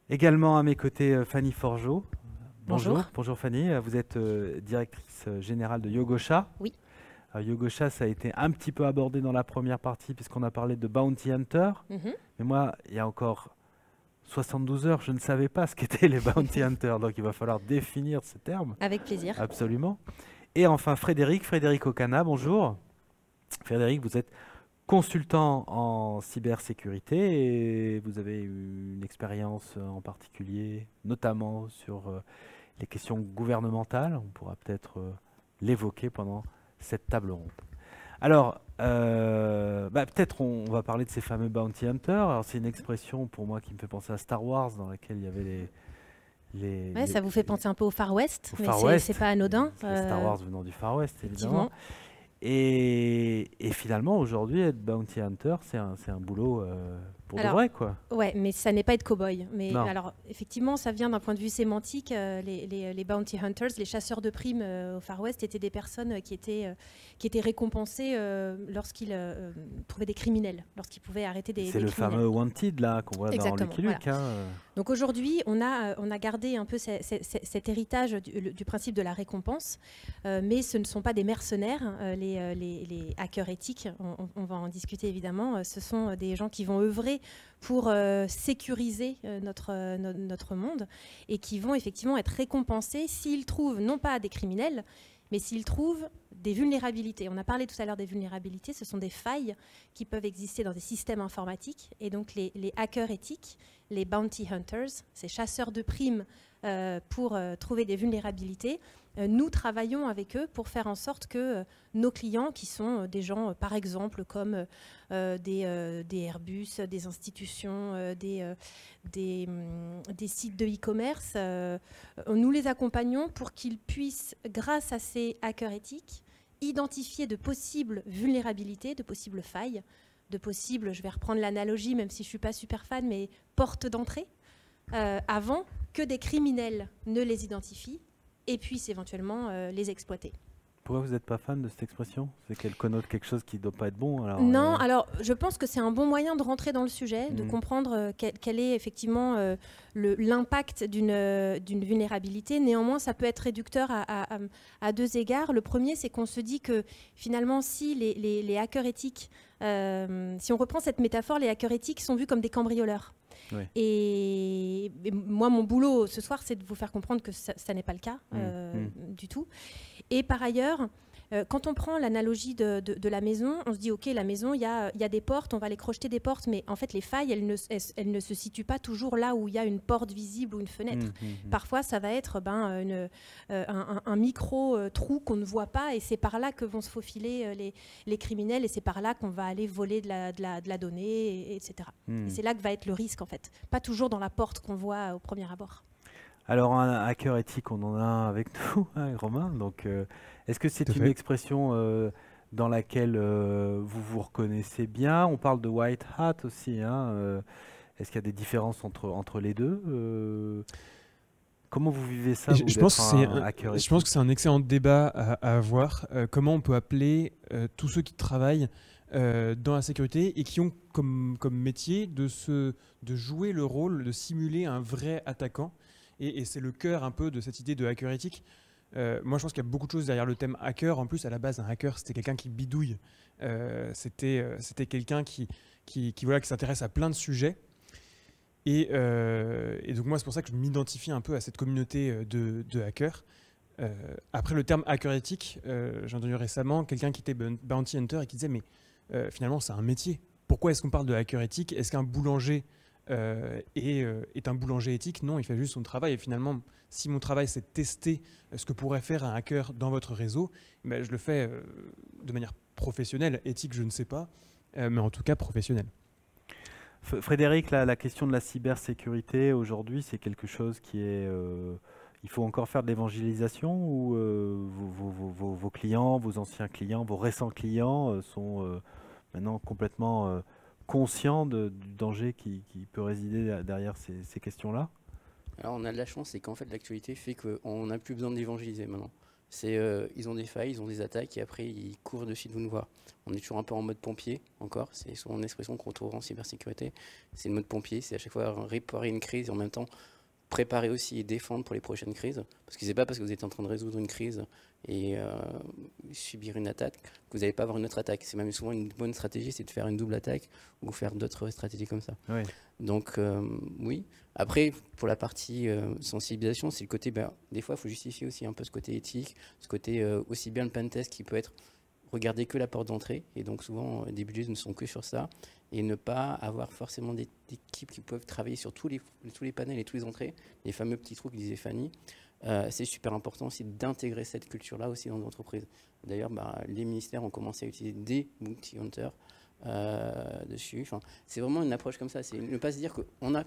Également à mes côtés, Fanny Forgeot. Bonjour. Bonjour Fanny, vous êtes directrice générale de Yogosha. Oui. Alors, Yogosha, ça a été un petit peu abordé dans la première partie puisqu'on a parlé de Bounty Hunter. Mais moi, il y a encore 72 heures, je ne savais pas ce qu'étaient les Bounty Hunters. Donc il va falloir définir ce terme. Avec plaisir. Absolument. Et enfin Frédéric Ocana, bonjour. Frédéric, vous êtes consultant en cybersécurité et vous avez eu une expérience en particulier, notamment sur les questions gouvernementales. On pourra peut-être l'évoquer pendant cette table ronde. Alors, Peut-être on va parler de ces fameux bounty hunters. Alors c'est une expression pour moi qui me fait penser à Star Wars, dans laquelle il y avait Ouais, ça vous fait penser un peu au Far West, mais c'est pas anodin. Star Wars venant du Far West, évidemment. Effectivement. Et finalement, aujourd'hui, être bounty hunter, c'est un boulot pour de vrai, quoi. Ouais, mais ça n'est pas être cow-boy. Mais Non. alors, effectivement, ça vient d'un point de vue sémantique. Les bounty hunters, les chasseurs de primes au Far West, étaient des personnes qui étaient récompensées lorsqu'ils trouvaient des criminels, lorsqu'ils pouvaient arrêter des criminels. C'est le fameux wanted là qu'on voit dans Lucky Luke. Voilà. Donc aujourd'hui, on a gardé un peu cet héritage du principe de la récompense, mais ce ne sont pas des mercenaires. Les hackers éthiques, on va en discuter évidemment, ce sont des gens qui vont œuvrer pour sécuriser notre monde et qui vont effectivement être récompensés s'ils trouvent non pas des criminels, mais s'ils trouvent des vulnérabilités. On a parlé tout à l'heure des vulnérabilités, ce sont des failles qui peuvent exister dans des systèmes informatiques. Et donc les hackers éthiques, les bounty hunters, ces chasseurs de primes pour trouver des vulnérabilités, nous travaillons avec eux pour faire en sorte que nos clients, qui sont des gens, par exemple, comme des Airbus, des institutions, des sites de e-commerce, nous les accompagnons pour qu'ils puissent, grâce à ces hackers éthiques, identifier de possibles vulnérabilités, de possibles failles, de possibles, je vais reprendre l'analogie, même si je ne suis pas super fan, mais portes d'entrée, avant que des criminels ne les identifient et puissent éventuellement les exploiter. Pourquoi vous n'êtes pas fan de cette expression? C'est qu'elle connote quelque chose qui ne doit pas être bon. Alors, non, alors je pense que c'est un bon moyen de rentrer dans le sujet, de comprendre quel est effectivement l'impact d'une vulnérabilité. Néanmoins, ça peut être réducteur à deux égards. Le premier, c'est qu'on se dit que finalement, si les hackers éthiques, si on reprend cette métaphore, les hackers éthiques sont vus comme des cambrioleurs. Oui. Et moi, mon boulot ce soir, c'est de vous faire comprendre que ça n'est pas le cas du tout. Et par ailleurs, quand on prend l'analogie de la maison, on se dit, OK, la maison, il y a des portes, on va aller crocheter des portes, mais en fait, les failles, elles ne se situent pas toujours là où il y a une porte visible ou une fenêtre. Parfois, ça va être un micro-trou qu'on ne voit pas, et c'est par là que vont se faufiler les criminels, et c'est par là qu'on va aller voler de la donnée, etc. Et c'est là que va être le risque, en fait. Pas toujours dans la porte qu'on voit au premier abord. Alors, un hacker éthique, on en a un avec nous, hein, Romain. Donc, est-ce que c'est une expression dans laquelle vous vous reconnaissez bien? On parle de white hat aussi. Hein, est-ce qu'il y a des différences entre les deux? Comment vous vivez ça? Je pense que c'est un excellent débat à avoir. Comment on peut appeler tous ceux qui travaillent dans la sécurité et qui ont comme métier de jouer le rôle, de simuler un vrai attaquant. Et c'est le cœur un peu de cette idée de hacker éthique. Moi, je pense qu'il y a beaucoup de choses derrière le thème hacker. En plus, à la base, un hacker, c'était quelqu'un qui bidouille. C'était quelqu'un qui s'intéresse à plein de sujets. Et donc, moi, c'est pour ça que je m'identifie un peu à cette communauté de hackers. Après, le terme hacker éthique, j'ai entendu récemment quelqu'un qui était bounty hunter et qui disait, mais finalement, c'est un métier. Pourquoi est-ce qu'on parle de hacker éthique? Est-ce qu'un boulanger est un boulanger éthique? Non, il fait juste son travail. Et finalement, si mon travail, c'est de tester ce que pourrait faire un hacker dans votre réseau, je le fais de manière professionnelle. Éthique, je ne sais pas, mais en tout cas professionnelle. Frédéric, la question de la cybersécurité aujourd'hui, c'est quelque chose qui est... il faut encore faire de l'évangélisation ou vos clients, vos anciens clients, vos récents clients sont maintenant complètement... conscient du danger qui peut résider derrière ces questions-là? Alors on a de la chance, c'est qu'en fait l'actualité fait qu'on n'a plus besoin d'évangéliser maintenant. Ils ont des failles, ils ont des attaques et après ils courent dessus de nous voir. On est toujours un peu en mode pompier encore, c'est souvent une expression qu'on retrouve en cybersécurité. C'est le mode pompier, c'est à chaque fois réparer une crise et en même temps préparer aussi et défendre pour les prochaines crises. Parce que c'est pas parce que vous êtes en train de résoudre une crise et subir une attaque que vous n'allez pas avoir une autre attaque. C'est même souvent une bonne stratégie, c'est de faire une double attaque ou faire d'autres stratégies comme ça. Oui. Donc oui. Après, pour la partie sensibilisation, c'est le côté, des fois il faut justifier aussi un peu ce côté éthique, ce côté aussi bien le pentest qui peut être regarder que la porte d'entrée, et donc souvent des budgets ne sont que sur ça, et ne pas avoir forcément des équipes qui peuvent travailler sur tous les panels et toutes les entrées, les fameux petits trous que disait Fanny. C'est super important aussi d'intégrer cette culture-là aussi dans l'entreprise. D'ailleurs, les ministères ont commencé à utiliser des bounty hunters dessus. Enfin, c'est vraiment une approche comme ça. C'est ne pas se dire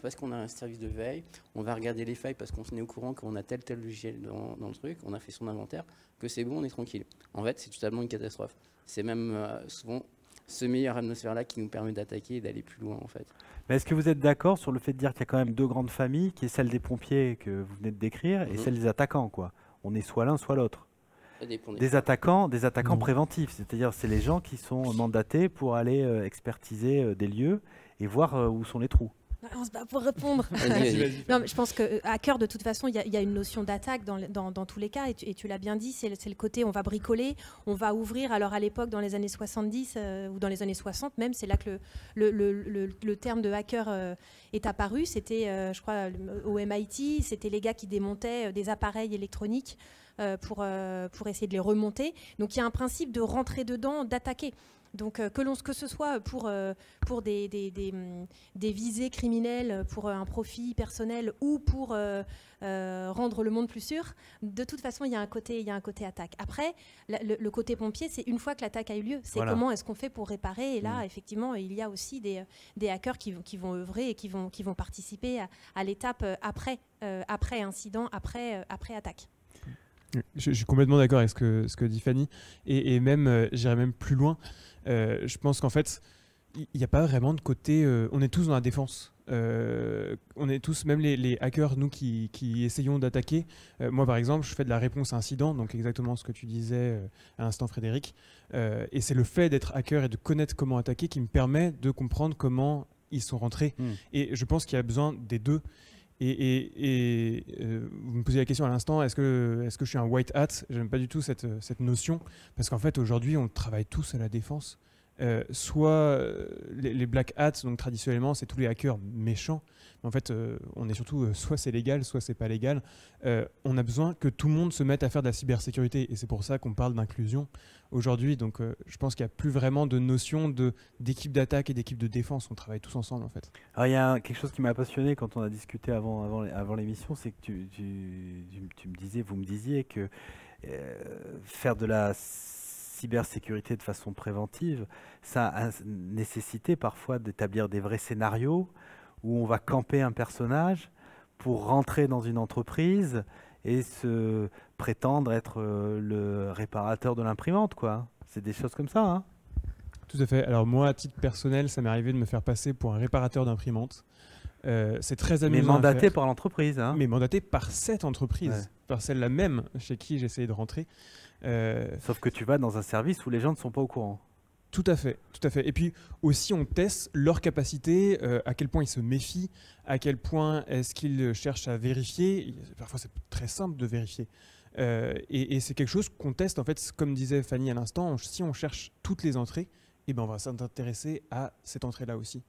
parce qu'on a un service de veille, on va regarder les failles parce qu'on est au courant qu'on a tel logiciel dans le truc, on a fait son inventaire, que c'est bon, on est tranquille. En fait, c'est totalement une catastrophe. C'est même souvent ce meilleur atmosphère-là qui nous permet d'attaquer et d'aller plus loin, en fait. Mais est-ce que vous êtes d'accord sur le fait de dire qu'il y a quand même deux grandes familles, qui est celle des pompiers que vous venez de décrire et celle des attaquants, quoi. On est soit l'un, soit l'autre. Des attaquants préventifs, c'est-à-dire c'est les gens qui sont mandatés pour aller expertiser des lieux et voir où sont les trous. On se bat pour répondre. Non, mais je pense qu'à cœur, de toute façon, il y a une notion d'attaque dans tous les cas, et tu l'as bien dit, c'est le côté on va bricoler, on va ouvrir. Alors à l'époque, dans les années 70 ou dans les années 60 même, c'est là que le terme de hacker est apparu. C'était, je crois, au MIT, c'était les gars qui démontaient des appareils électroniques pour essayer de les remonter. Donc il y a un principe de rentrer dedans, d'attaquer. Donc que ce soit pour des visées criminelles, pour un profit personnel ou pour rendre le monde plus sûr, de toute façon il y a un côté attaque. Après, le côté pompier, c'est une fois que l'attaque a eu lieu, c'est comment est-ce qu'on fait pour réparer. Et là, effectivement, il y a aussi des hackers qui vont œuvrer et qui vont participer à l'étape après incident, après attaque. Je suis complètement d'accord avec ce que dit Fanny, et même j'irais même plus loin. Je pense qu'en fait, il n'y a pas vraiment de côté. On est tous dans la défense. On est tous, même les hackers, nous qui essayons d'attaquer. Moi, par exemple, je fais de la réponse à incident, donc exactement ce que tu disais à l'instant, Frédéric. Et c'est le fait d'être hacker et de connaître comment attaquer qui me permet de comprendre comment ils sont rentrés. Et je pense qu'il y a besoin des deux. Et vous me posez la question à l'instant, est-ce que je suis un white hat? J'aime pas du tout cette notion, parce qu'en fait aujourd'hui on travaille tous à la défense. Soit les black hats, donc traditionnellement c'est tous les hackers méchants, mais en fait on est surtout soit c'est légal, soit c'est pas légal. On a besoin que tout le monde se mette à faire de la cybersécurité, et c'est pour ça qu'on parle d'inclusion aujourd'hui. Donc je pense qu'il n'y a plus vraiment de notion d'équipe d'attaque et d'équipe de défense, on travaille tous ensemble en fait. Alors il y a quelque chose qui m'a passionné quand on a discuté avant l'émission, c'est que vous me disiez que faire de la cybersécurité de façon préventive, ça a nécessité parfois d'établir des vrais scénarios où on va camper un personnage pour rentrer dans une entreprise et se prétendre être le réparateur de l'imprimante, quoi. C'est des choses comme ça, hein? Tout à fait. Alors moi, à titre personnel, ça m'est arrivé de me faire passer pour un réparateur d'imprimante. C'est très amusant. Mais mandaté par l'entreprise, hein? Mais mandaté par cette entreprise, par celle-là même chez qui j'essayais de rentrer. Sauf que tu vas dans un service où les gens ne sont pas au courant. Tout à fait, tout à fait. Et puis aussi, on teste leur capacité, à quel point ils se méfient, à quel point est-ce qu'ils cherchent à vérifier. Parfois, c'est très simple de vérifier. Et c'est quelque chose qu'on teste, en fait, comme disait Fanny à l'instant, si on cherche toutes les entrées, eh ben, on va s'intéresser à cette entrée-là aussi.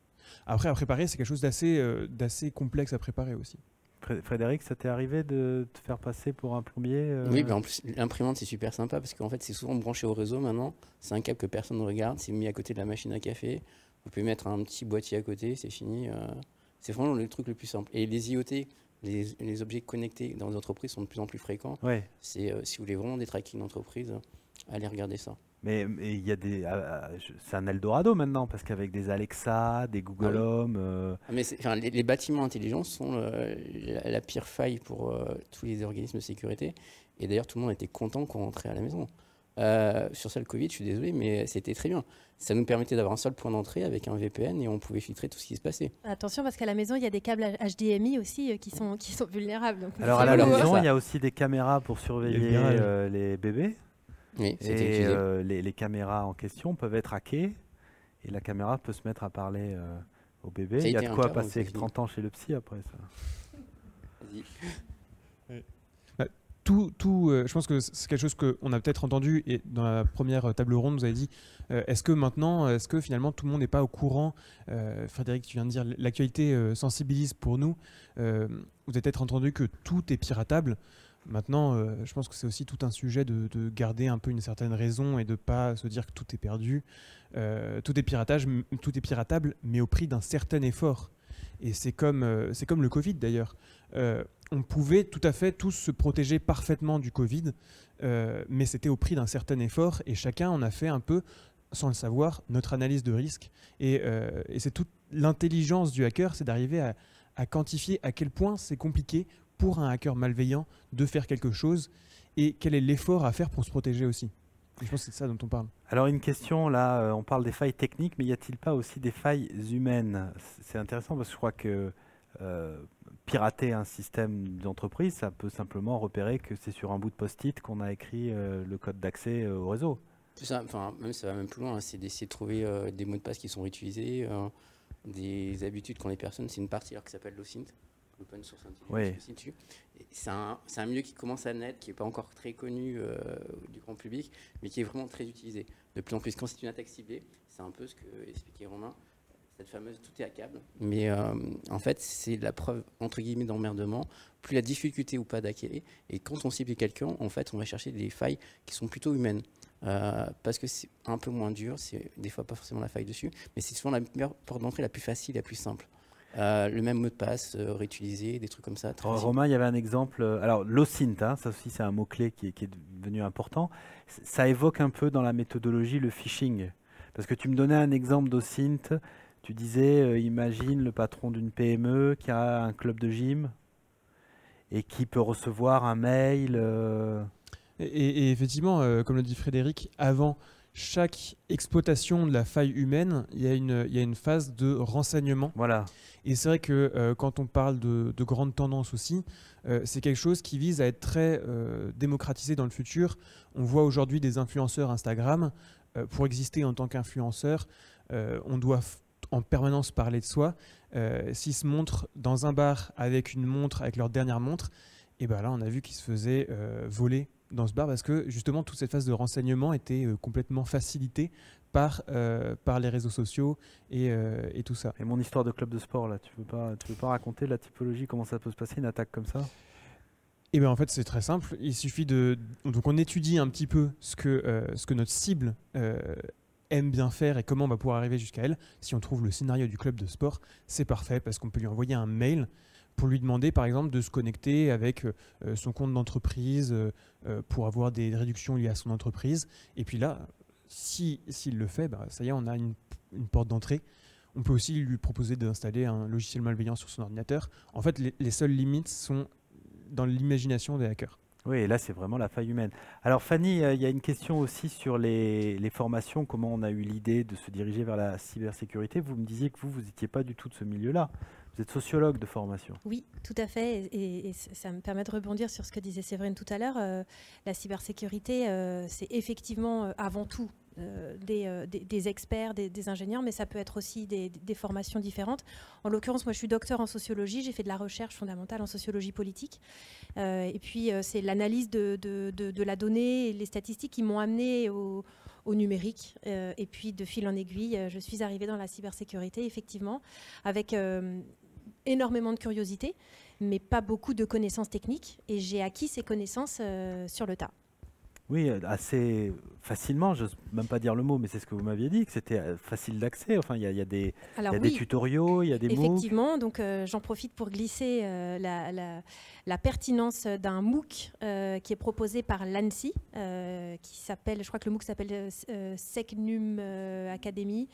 Après, à préparer, c'est quelque chose d'assez complexe à préparer aussi. Frédéric, ça t'est arrivé de te faire passer pour un plombier? Oui, en plus, l'imprimante, c'est super sympa parce qu'en fait, c'est souvent branché au réseau maintenant. C'est un câble que personne ne regarde. C'est mis à côté de la machine à café. Vous pouvez mettre un petit boîtier à côté, c'est fini. C'est vraiment le truc le plus simple. Et les IoT, les objets connectés dans les entreprises sont de plus en plus fréquents. Ouais. Si vous voulez vraiment des tracking d'entreprise, allez regarder ça. Mais il y a c'est un Eldorado maintenant, parce qu'avec des Alexa, des Google Home... Mais les bâtiments intelligents sont la pire faille pour tous les organismes de sécurité. Et d'ailleurs, tout le monde était content qu'on rentrait à la maison. Sur ça, le Covid, je suis désolé, mais c'était très bien. Ça nous permettait d'avoir un seul point d'entrée avec un VPN et on pouvait filtrer tout ce qui se passait. Attention, parce qu'à la maison, il y a des câbles HDMI aussi qui sont vulnérables. Donc alors à la maison, il y a aussi des caméras pour surveiller les bébés. Oui, et les caméras en question peuvent être hackées et la caméra peut se mettre à parler au bébé. Il y a de quoi passer 30 ans chez le psy après ça. Vas-y. Je pense que c'est quelque chose qu'on a peut-être entendu, et dans la première table ronde, vous avez dit est-ce que finalement tout le monde n'est pas au courant? Frédéric, tu viens de dire l'actualité sensibilise pour nous. Vous avez peut-être entendu que tout est piratable. Maintenant, je pense que c'est aussi tout un sujet de garder un peu une certaine raison et de ne pas se dire que tout est perdu. Tout est piratable, mais au prix d'un certain effort. Et c'est comme le Covid d'ailleurs. On pouvait tout à fait tous se protéger parfaitement du Covid, mais c'était au prix d'un certain effort et chacun en a fait un peu, sans le savoir, notre analyse de risque. Et c'est toute l'intelligence du hacker, c'est d'arriver à quantifier à quel point c'est compliqué pour un hacker malveillant de faire quelque chose et quel est l'effort à faire pour se protéger aussi. Je pense que c'est de ça dont on parle. Alors une question, là, on parle des failles techniques, mais y a-t-il pas aussi des failles humaines? C'est intéressant parce que je crois que pirater un système d'entreprise, ça peut simplement repérer que c'est sur un bout de post-it qu'on a écrit le code d'accès au réseau. Ça, même, ça va même plus loin, hein, c'est d'essayer de trouver des mots de passe qui sont réutilisés, des habitudes qu'ont les personnes. C'est une partie alors, qui s'appelle l'OSINT, l'Open Source Intelligence Institute. C'est un milieu qui commence à naître, qui n'est pas encore très connu du grand public, mais qui est vraiment très utilisé. De plus en plus, quand c'est une attaque ciblée, c'est un peu ce que expliquait Romain, cette fameuse tout est hackable. Mais en fait, c'est la preuve, entre guillemets, d'emmerdement. Plus la difficulté ou pas d'hacker, et quand on cible quelqu'un, en fait, on va chercher des failles qui sont plutôt humaines. Parce que c'est un peu moins dur, c'est des fois pas forcément la faille dessus, mais c'est souvent la meilleure porte d'entrée, la plus facile, la plus simple. Le même mot de passe, réutilisé, des trucs comme ça. Romain, il y avait un exemple, alors l'OSINT, hein, ça aussi c'est un mot-clé qui est devenu important, ça évoque un peu dans la méthodologie le phishing, parce que tu me donnais un exemple d'OSINT, tu disais, imagine le patron d'une PME qui a un club de gym et qui peut recevoir un mail... Et effectivement, comme le dit Frédéric, avant chaque exploitation de la faille humaine, il y a une phase de renseignement. Voilà. Et c'est vrai que quand on parle de grandes tendances aussi, c'est quelque chose qui vise à être très démocratisé dans le futur. On voit aujourd'hui des influenceurs Instagram. Pour exister en tant qu'influenceur, on doit en permanence parler de soi. S'ils se montrent dans un bar avec une montre, avec leur dernière montre, et ben là on a vu qu'ils se faisaient voler dans ce bar parce que justement toute cette phase de renseignement était complètement facilitée par les réseaux sociaux et tout ça. Et mon histoire de club de sport là, tu veux pas raconter la typologie, comment ça peut se passer une attaque comme ça? Et bien en fait c'est très simple, il suffit donc on étudie un petit peu ce que notre cible aime bien faire et comment on va pouvoir arriver jusqu'à elle. Si on trouve le scénario du club de sport, c'est parfait parce qu'on peut lui envoyer un mail pour lui demander par exemple de se connecter avec son compte d'entreprise pour avoir des réductions liées à son entreprise. Et puis là, s'il le fait, ça y est, on a une porte d'entrée. On peut aussi lui proposer d'installer un logiciel malveillant sur son ordinateur. En fait, les seules limites sont dans l'imagination des hackers. Oui, et là, c'est vraiment la faille humaine. Alors, Fanny, il y a une question aussi sur les formations. Comment on a eu l'idée de se diriger vers la cybersécurité? Vous me disiez que vous n'étiez pas du tout de ce milieu-là. Vous êtes sociologue de formation. Oui, tout à fait. Et ça me permet de rebondir sur ce que disait Séverine tout à l'heure. La cybersécurité, c'est effectivement avant tout des experts, des ingénieurs, mais ça peut être aussi des formations différentes. En l'occurrence, moi, je suis docteur en sociologie. J'ai fait de la recherche fondamentale en sociologie politique. Et puis, c'est l'analyse de la donnée et les statistiques qui m'ont amené au numérique. Et puis, de fil en aiguille, je suis arrivée dans la cybersécurité, effectivement, avec énormément de curiosité, mais pas beaucoup de connaissances techniques. Et j'ai acquis ces connaissances sur le tas. Oui, assez facilement, je n'ose même pas dire le mot, mais c'est ce que vous m'aviez dit, que c'était facile d'accès. Enfin, il y a des tutoriaux, il y a des MOOC. Effectivement, donc j'en profite pour glisser la pertinence d'un MOOC qui est proposé par l'ANSSI, qui s'appelle, je crois que le MOOC s'appelle SecNum Academy,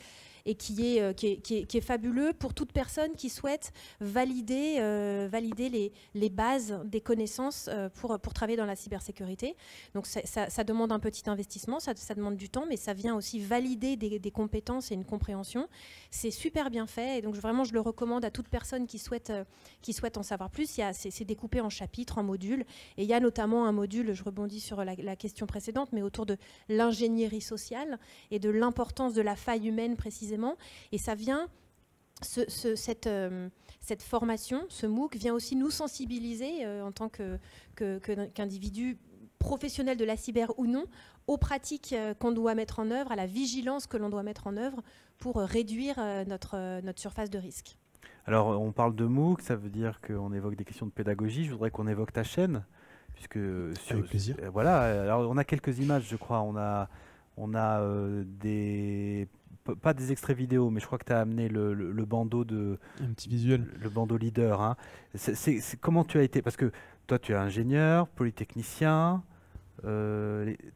et qui est fabuleux pour toute personne qui souhaite valider les bases des connaissances pour travailler dans la cybersécurité. Donc ça demande un petit investissement, ça demande du temps, mais ça vient aussi valider des compétences et une compréhension. C'est super bien fait, et donc vraiment je le recommande à toute personne qui souhaite en savoir plus. C'est découpé en chapitres, en modules, et il y a notamment un module, je rebondis sur la question précédente, mais autour de l'ingénierie sociale et de l'importance de la faille humaine précisément. Et ça vient, cette formation, ce MOOC, vient aussi nous sensibiliser en tant qu'individu professionnel de la cyber ou non, aux pratiques qu'on doit mettre en œuvre, à la vigilance que l'on doit mettre en œuvre pour réduire notre surface de risque. Alors, on parle de MOOC, ça veut dire qu'on évoque des questions de pédagogie. Je voudrais qu'on évoque ta chaîne, puisque avec plaisir. Voilà. Alors, on a quelques images, je crois. On a des pas des extraits vidéo, mais je crois que tu as amené le bandeau de... Un petit visuel. Le bandeau leader. Hein. Comment tu as été? Parce que toi, tu es ingénieur, polytechnicien,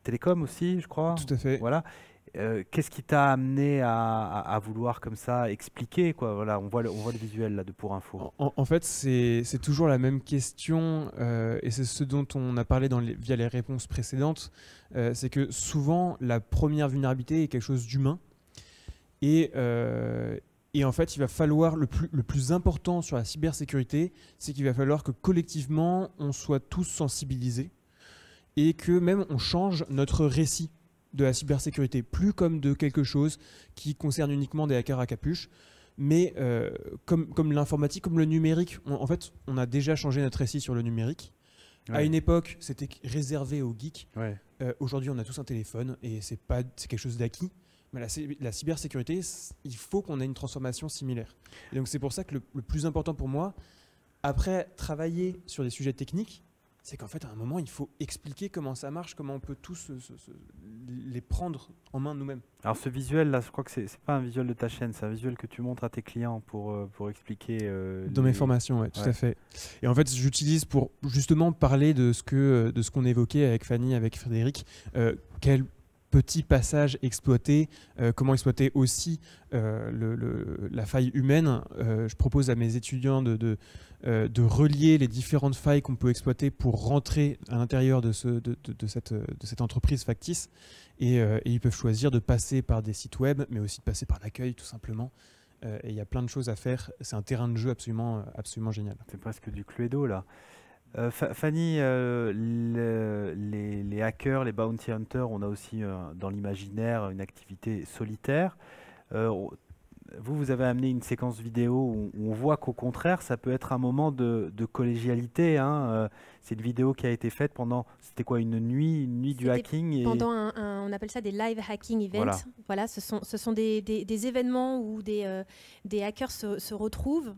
télécom aussi, je crois. Tout à fait. Voilà. Qu'est-ce qui t'a amené à vouloir comme ça expliquer, quoi? Voilà, on voit le visuel là de Pour Info. En fait, c'est toujours la même question et c'est ce dont on a parlé via les réponses précédentes. C'est que souvent, la première vulnérabilité est quelque chose d'humain et en fait, il va falloir le plus important sur la cybersécurité, c'est qu'il va falloir que collectivement, on soit tous sensibilisés et que même on change notre récit de la cybersécurité, plus comme de quelque chose qui concerne uniquement des hackers à capuche, mais comme l'informatique, comme le numérique. En fait, on a déjà changé notre récit sur le numérique. Ouais. À une époque, c'était réservé aux geeks. Ouais. Aujourd'hui, on a tous un téléphone et c'est quelque chose d'acquis. Mais la cybersécurité, il faut qu'on ait une transformation similaire. Et donc c'est pour ça que le plus important pour moi, après travailler sur des sujets techniques, c'est qu'en fait, à un moment, il faut expliquer comment ça marche, comment on peut tous les prendre en main nous-mêmes. Alors ce visuel-là, je crois que c'est pas un visuel de ta chaîne, c'est un visuel que tu montres à tes clients pour expliquer... Dans mes formations, oui, tout à fait. Et en fait, j'utilise pour justement parler de ce qu'on évoquait avec Fanny, avec Frédéric, quel petit passage exploité, comment exploiter aussi la faille humaine. Je propose à mes étudiants de relier les différentes failles qu'on peut exploiter pour rentrer à l'intérieur de cette entreprise factice. Et ils peuvent choisir de passer par des sites web, mais aussi de passer par l'accueil, tout simplement. Et il y a plein de choses à faire. C'est un terrain de jeu absolument génial. C'est presque du Cluedo, là. Fanny, les hackers, les bounty hunters, on a aussi dans l'imaginaire une activité solitaire. Vous avez amené une séquence vidéo où on voit qu'au contraire, ça peut être un moment de collégialité. Hein. C'est une vidéo qui a été faite pendant, c'était quoi, une nuit du hacking pendant on appelle ça des live hacking events. Voilà, ce sont des événements où des hackers se retrouvent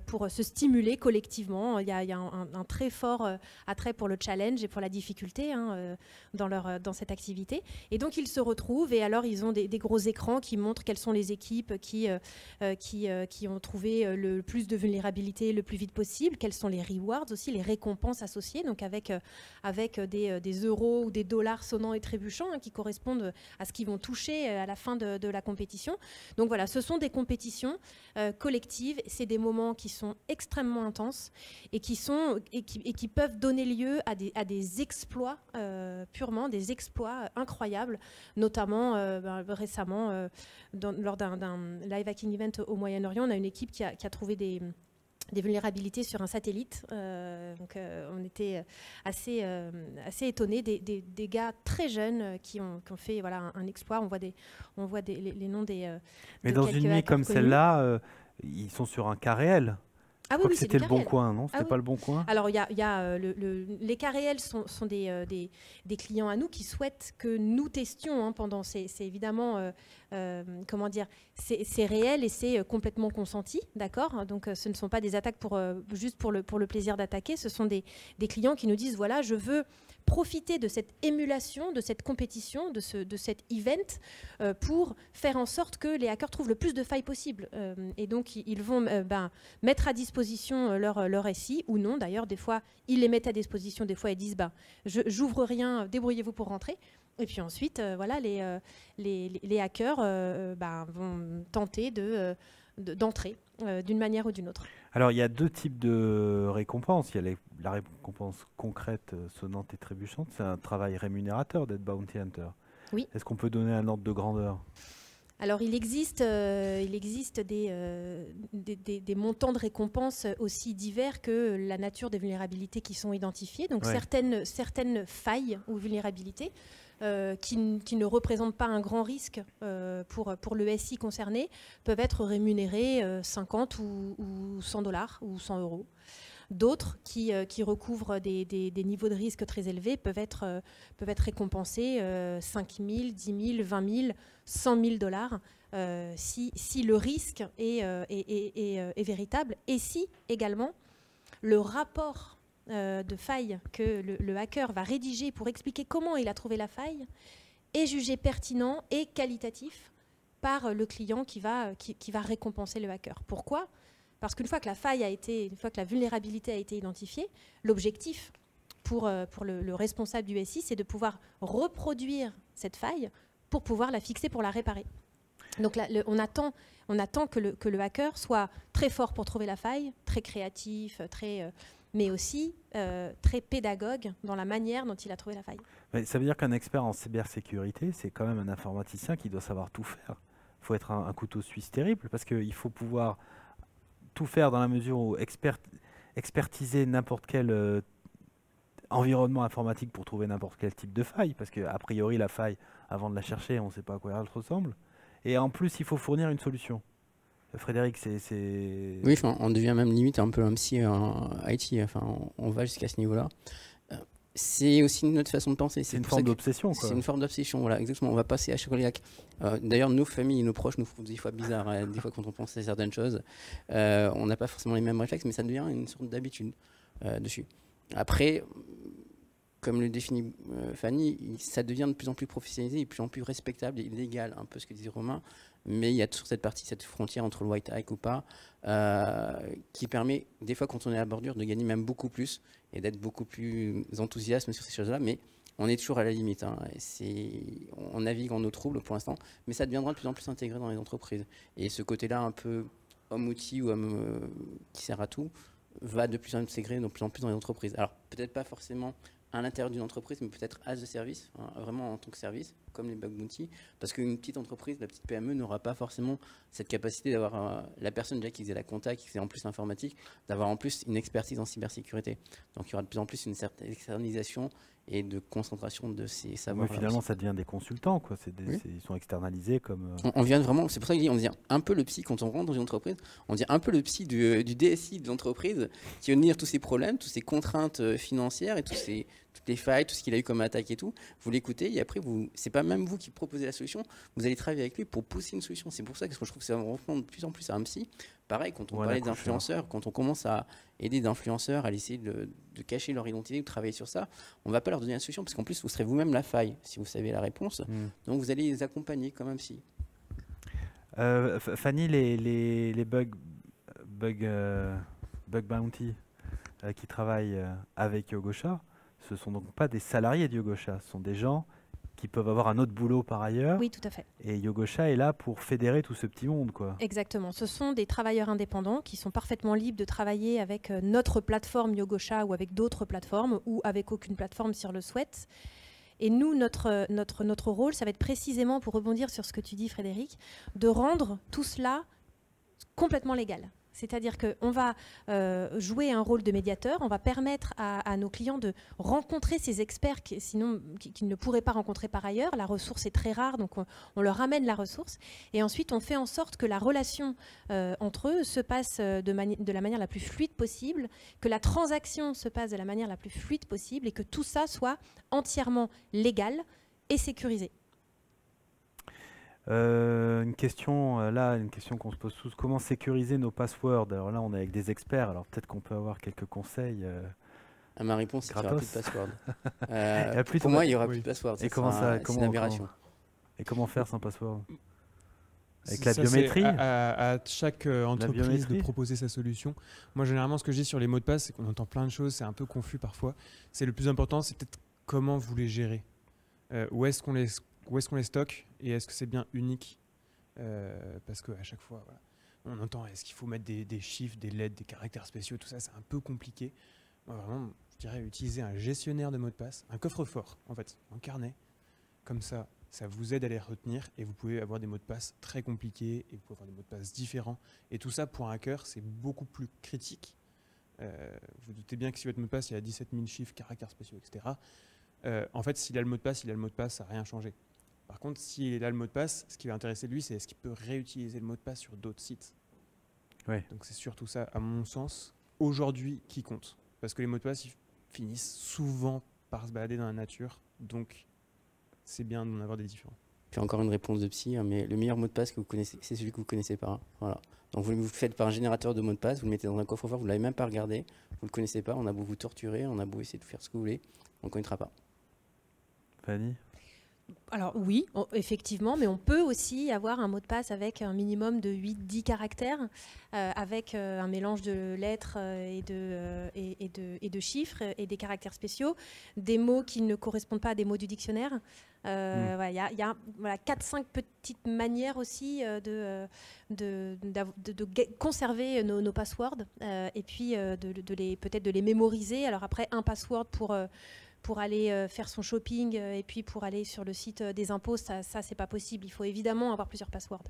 pour se stimuler collectivement. Il y a un très fort attrait pour le challenge et pour la difficulté dans cette activité. Et donc, ils se retrouvent et alors, ils ont des gros écrans qui montrent quelles sont les équipes qui ont trouvé le plus de vulnérabilité le plus vite possible, quels sont les rewards aussi, les récompenses associées, donc avec des euros ou des dollars sonnants et trébuchants qui correspondent à ce qu'ils vont toucher à la fin de la compétition. Donc voilà, ce sont des compétitions collectives, c'est des moments qui sont extrêmement intenses et qui peuvent donner lieu à des exploits, purement des exploits incroyables, notamment récemment lors d'un live hacking event au Moyen-Orient, on a une équipe qui a trouvé des vulnérabilités sur un satellite. Donc, on était assez étonnés des gars très jeunes qui ont fait un exploit. On voit les noms des... Mais dans une nuit comme celle-là, ils sont sur un cas réel. Ah oui, c'était le Bon Coin, non? C'était pas le Bon Coin? Alors, les cas réels sont des clients à nous qui souhaitent que nous testions pendant... C'est évidemment... comment dire, c'est réel et c'est complètement consenti, d'accord? Donc ce ne sont pas des attaques juste pour le plaisir d'attaquer, ce sont des clients qui nous disent, voilà, je veux profiter de cette émulation, de cette compétition, de cet event pour faire en sorte que les hackers trouvent le plus de failles possible. Et donc ils vont mettre à disposition leur SI, ou non, d'ailleurs, des fois ils les mettent à disposition, des fois ils disent, j'ouvre rien, débrouillez-vous pour rentrer. Et puis ensuite, voilà, les hackers vont tenter d'entrer d'une manière ou d'une autre. Alors, il y a deux types de récompenses. Il y a la récompense concrète, sonnante et trébuchante. C'est un travail rémunérateur d'être bounty hunter. Oui. Est-ce qu'on peut donner un ordre de grandeur? Alors, il existe des montants de récompenses aussi divers que la nature des vulnérabilités qui sont identifiées. Donc, certaines failles ou vulnérabilités qui ne représentent pas un grand risque pour le SI concerné peuvent être rémunérés 50 ou 100 dollars ou 100 euros. D'autres qui recouvrent des niveaux de risque très élevés peuvent être récompensés 5 000, 10 000, 20 000, 100 000 dollars si le risque est véritable et si également le rapport de faille que le hacker va rédiger pour expliquer comment il a trouvé la faille est jugé pertinent et qualitatif par le client qui va récompenser le hacker. Pourquoi ? Parce qu'une fois que une fois que la vulnérabilité a été identifiée, l'objectif pour le responsable du SI, c'est de pouvoir reproduire cette faille pour pouvoir la fixer, pour la réparer. Donc là, on attend que le hacker soit très fort pour trouver la faille, très créatif, mais aussi très pédagogue dans la manière dont il a trouvé la faille. Mais ça veut dire qu'un expert en cybersécurité, c'est quand même un informaticien qui doit savoir tout faire. Il faut être un couteau suisse terrible, parce qu'il faut pouvoir tout faire dans la mesure où expertiser n'importe quel environnement informatique pour trouver n'importe quel type de faille, parce qu'a priori la faille, avant de la chercher, on ne sait pas à quoi elle ressemble. Et en plus, il faut fournir une solution. Frédéric, c'est... Oui, on devient même limite un peu un psy en IT, on va jusqu'à ce niveau-là. C'est aussi une autre façon de penser. C'est une forme d'obsession. C'est une forme d'obsession, voilà, exactement. On va passer à Chiroliac. D'ailleurs, nos familles et nos proches nous font des fois bizarre, des fois quand on pense à certaines choses. On n'a pas forcément les mêmes réflexes, mais ça devient une sorte d'habitude dessus. Après, comme le définit Fanny, ça devient de plus en plus professionnalisé, de plus en plus respectable et légal, un peu ce que disait Romain. Mais il y a toujours cette partie, cette frontière entre le white hack ou pas, qui permet, des fois, quand on est à la bordure, de gagner même beaucoup plus et d'être beaucoup plus enthousiaste sur ces choses-là. Mais on est toujours à la limite. On navigue en eau trouble pour l'instant, mais ça deviendra de plus en plus intégré dans les entreprises. Et ce côté-là, un peu homme-outil ou homme qui sert à tout, va de plus en plus intégré de plus en plus dans les entreprises. Alors, peut-être pas forcément à l'intérieur d'une entreprise, mais peut-être as a service, vraiment en tant que service, comme les bug bounty, parce qu'une petite entreprise, la petite PME n'aura pas forcément cette capacité d'avoir la personne déjà qui faisait la compta, qui faisait en plus l'informatique, d'avoir en plus une expertise en cybersécurité. Donc il y aura de plus en plus une certaine externalisation et de concentration de ces savoirs. Finalement, ça devient des consultants, quoi. Ils sont externalisés comme... On vient vraiment, c'est pour ça qu'on dit, on devient un peu le psy quand on rentre dans une entreprise, on devient un peu le psy du DSI de l'entreprise qui va venir tous ces problèmes, toutes ces contraintes financières et toutes les failles, tout ce qu'il a eu comme attaque et tout. Vous l'écoutez et après, c'est pas même vous qui proposez la solution, vous allez travailler avec lui pour pousser une solution. C'est pour ça que je trouve que c'est vraiment de plus en plus un psy. Pareil, quand on parlait d'influenceurs, quand on commence à aider d'influenceurs à essayer de cacher leur identité ou de travailler sur ça, on ne va pas leur donner la solution parce qu'en plus, vous serez vous-même la faille si vous savez la réponse. Donc, vous allez les accompagner comme un psy. Fanny, les bug bounty qui travaillent avec Yogosha, ce ne sont donc pas des salariés de Yogosha, ce sont des gens qui peuvent avoir un autre boulot par ailleurs. Oui, tout à fait. Et Yogosha est là pour fédérer tout ce petit monde, quoi. Exactement. Ce sont des travailleurs indépendants qui sont parfaitement libres de travailler avec notre plateforme Yogosha ou avec d'autres plateformes ou avec aucune plateforme s'ils le souhaitent. Et nous, notre rôle, ça va être précisément, pour rebondir sur ce que tu dis, Frédéric, de rendre tout cela complètement légal. C'est-à-dire qu'on va jouer un rôle de médiateur, on va permettre à nos clients de rencontrer ces experts qu'ils ne pourraient pas rencontrer par ailleurs. La ressource est très rare, donc on leur amène la ressource. Et ensuite, on fait en sorte que la relation entre eux se passe de la manière la plus fluide possible, que la transaction se passe de la manière la plus fluide possible et que tout ça soit entièrement légal et sécurisé. Une question qu'on se pose tous, comment sécuriser nos passwords? Alors là, on est avec des experts, alors peut-être qu'on peut avoir quelques conseils. Ma réponse, c'est qu'il n'y aura plus de password. Pour moi, il n'y aura plus de password. Et comment ça, c'est une aberration. Et comment faire sans password? Avec la biométrie? À chaque entreprise de proposer sa solution. Moi, généralement, ce que je dis sur les mots de passe, c'est qu'on entend plein de choses, c'est un peu confus parfois. C'est le plus important, c'est peut-être comment vous les gérez. Où est-ce qu'on les stocke et est-ce que c'est bien unique parce qu'à chaque fois, voilà, on entend est-ce qu'il faut mettre des chiffres, des lettres, des caractères spéciaux, tout ça, c'est un peu compliqué. Moi, vraiment, je dirais utiliser un gestionnaire de mots de passe, un coffre-fort, en fait, un carnet. Comme ça, ça vous aide à les retenir et vous pouvez avoir des mots de passe très compliqués et vous pouvez avoir des mots de passe différents. Et tout ça, pour un hacker, c'est beaucoup plus critique. Vous doutez bien que si votre mot de passe, il y a 17 000 chiffres, caractères spéciaux, etc., en fait, s'il a le mot de passe, ça n'a rien changé. Par contre, s'il a le mot de passe, ce qui va intéresser lui, c'est est-ce qu'il peut réutiliser le mot de passe sur d'autres sites. Ouais. Donc c'est surtout ça, à mon sens, aujourd'hui, qui compte. Parce que les mots de passe, ils finissent souvent par se balader dans la nature. Donc c'est bien d'en avoir des différents. Puis encore une réponse de psy, mais le meilleur mot de passe que vous connaissez, c'est celui que vous ne connaissez pas. Voilà. Donc vous le faites par un générateur de mots de passe, vous le mettez dans un coffre-fort, vous ne l'avez même pas regardé, vous ne le connaissez pas, on a beau vous torturer, on a beau essayer de faire ce que vous voulez, on ne connaîtra pas. Fanny? Alors oui, effectivement, mais on peut aussi avoir un mot de passe avec un minimum de 8-10 caractères, avec un mélange de lettres et de chiffres et des caractères spéciaux, des mots qui ne correspondent pas à des mots du dictionnaire. Il y a 4-5 petites manières aussi de conserver nos passwords et puis peut-être de les mémoriser. Alors après, un password pour aller faire son shopping et puis pour aller sur le site des impôts, ça c'est pas possible. Il faut évidemment avoir plusieurs passwords.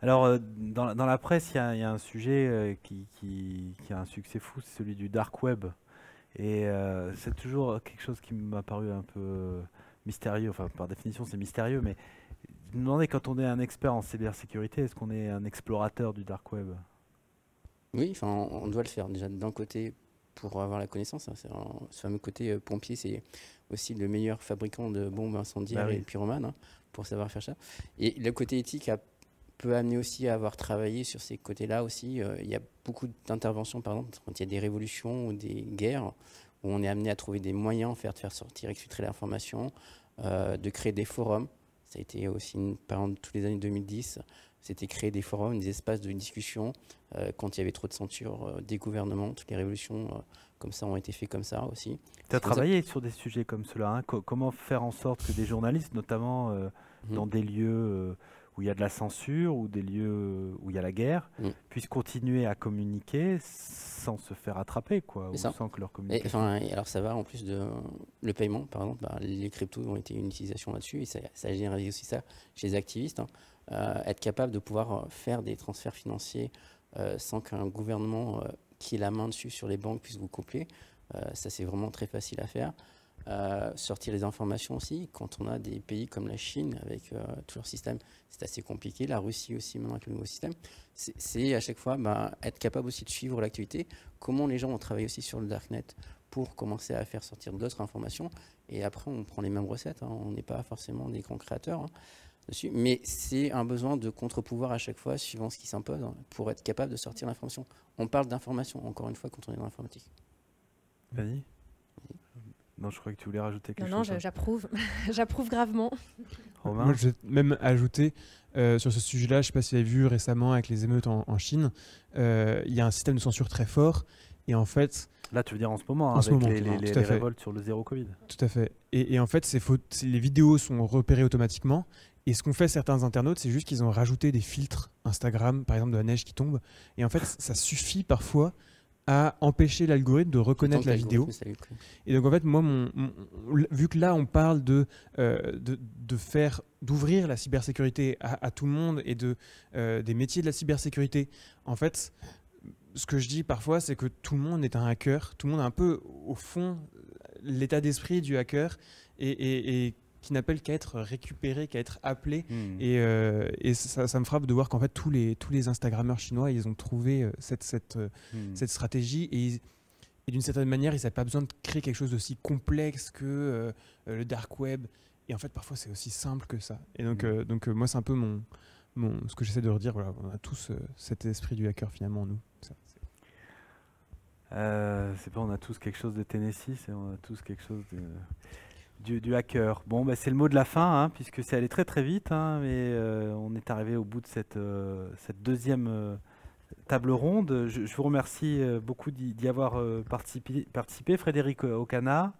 Alors, dans la presse, il y a un sujet qui a un succès fou, c'est celui du dark web. Et c'est toujours quelque chose qui m'a paru un peu mystérieux. Enfin, par définition, c'est mystérieux, mais je me demandais, quand on est un expert en cybersécurité, est-ce qu'on est un explorateur du dark web? Oui, on doit le faire déjà d'un côté pour avoir la connaissance. Hein. Ce fameux côté pompier, c'est aussi le meilleur fabricant de bombes incendiaires et pyromanes, hein, pour savoir faire ça. Et le côté éthique peut amener aussi à avoir travaillé sur ces côtés-là aussi. Il y a beaucoup d'interventions, par exemple, quand il y a des révolutions ou des guerres, où on est amené à trouver des moyens de faire sortir, exfiltrer l'information, de créer des forums. Ça a été aussi, par exemple, toutes les années 2010, c'était créer des forums, des espaces de discussion, quand il y avait trop de censure des gouvernements. Toutes les révolutions comme ça ont été faites comme ça aussi. Tu as travaillé sur des sujets comme cela, hein. Comment faire en sorte que des journalistes, notamment dans des lieux où il y a de la censure, ou des lieux où il y a la guerre, puissent continuer à communiquer sans se faire attraper, ou sans que leur communication... Et alors ça va, en plus de le paiement, par exemple, les cryptos ont été une utilisation là-dessus, et ça a généré aussi ça chez les activistes, hein. Être capable de pouvoir faire des transferts financiers sans qu'un gouvernement qui ait la main dessus sur les banques puisse vous couper, ça c'est vraiment très facile à faire. Sortir les informations aussi, quand on a des pays comme la Chine avec tout leur système, c'est assez compliqué. La Russie aussi maintenant avec le nouveau système, c'est à chaque fois être capable aussi de suivre l'actualité, comment les gens ont travaillé aussi sur le darknet pour commencer à faire sortir d'autres informations, et après on prend les mêmes recettes, hein. On n'est pas forcément des grands créateurs, hein, dessus, mais c'est un besoin de contre-pouvoir à chaque fois suivant ce qui s'impose, hein, pour être capable de sortir l'information. On parle d'information encore une fois quand on est dans l'informatique. Vas-y. Non, je crois que tu voulais rajouter quelque chose. Non, j'approuve. J'approuve gravement. Romain ? Moi, je vais même ajouter sur ce sujet-là, je ne sais pas si vous avez vu récemment avec les émeutes en Chine, il y a un système de censure très fort. Et en fait... Là, tu veux dire en ce moment, avec les révoltes sur le zéro Covid. Tout à fait. Et en fait, les vidéos sont repérées automatiquement. Et ce qu'ont fait certains internautes, c'est juste qu'ils ont rajouté des filtres Instagram, par exemple de la neige qui tombe. Et en fait, ça suffit parfois à empêcher l'algorithme de reconnaître la vidéo. Et donc en fait, moi, vu que là on parle d'ouvrir la cybersécurité à tout le monde et des métiers de la cybersécurité, en fait, ce que je dis parfois, c'est que tout le monde est un hacker, tout le monde a un peu au fond l'état d'esprit du hacker et qui n'appelle qu'à être récupéré, qu'à être appelé. Et ça me frappe de voir qu'en fait tous les Instagrammeurs chinois, ils ont trouvé cette stratégie et d'une certaine manière, ils n'avaient pas besoin de créer quelque chose d'aussi complexe que le dark web. Et en fait, parfois, c'est aussi simple que ça. Et donc moi, c'est un peu ce que j'essaie de redire. Voilà, on a tous cet esprit du hacker finalement en nous. C'est pas on a tous quelque chose de Tennessee, c'est on a tous quelque chose du hacker. Bon, c'est le mot de la fin, hein, puisque c'est allé très très vite, hein, mais on est arrivé au bout de cette deuxième table ronde. Je vous remercie beaucoup d'y avoir participé. Frédéric Ocana,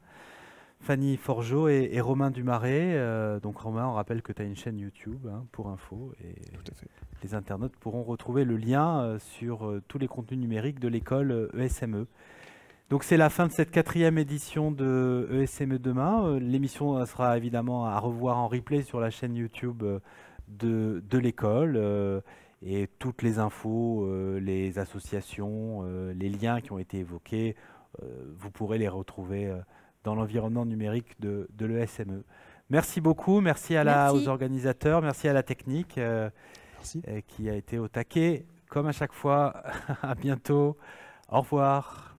Fanny Forgeot et Romain Dumaret. Donc Romain, on rappelle que tu as une chaîne YouTube, hein, pour info, et tout à fait. Les internautes pourront retrouver le lien sur tous les contenus numériques de l'école ESME. Donc c'est la fin de cette 4e édition de ESME Demain. L'émission sera évidemment à revoir en replay sur la chaîne YouTube de l'école. Et toutes les infos, les associations, les liens qui ont été évoqués, vous pourrez les retrouver dans l'environnement numérique de l'ESME. Merci beaucoup, merci aux organisateurs, merci à la technique qui a été au taquet, comme à chaque fois. À bientôt, au revoir.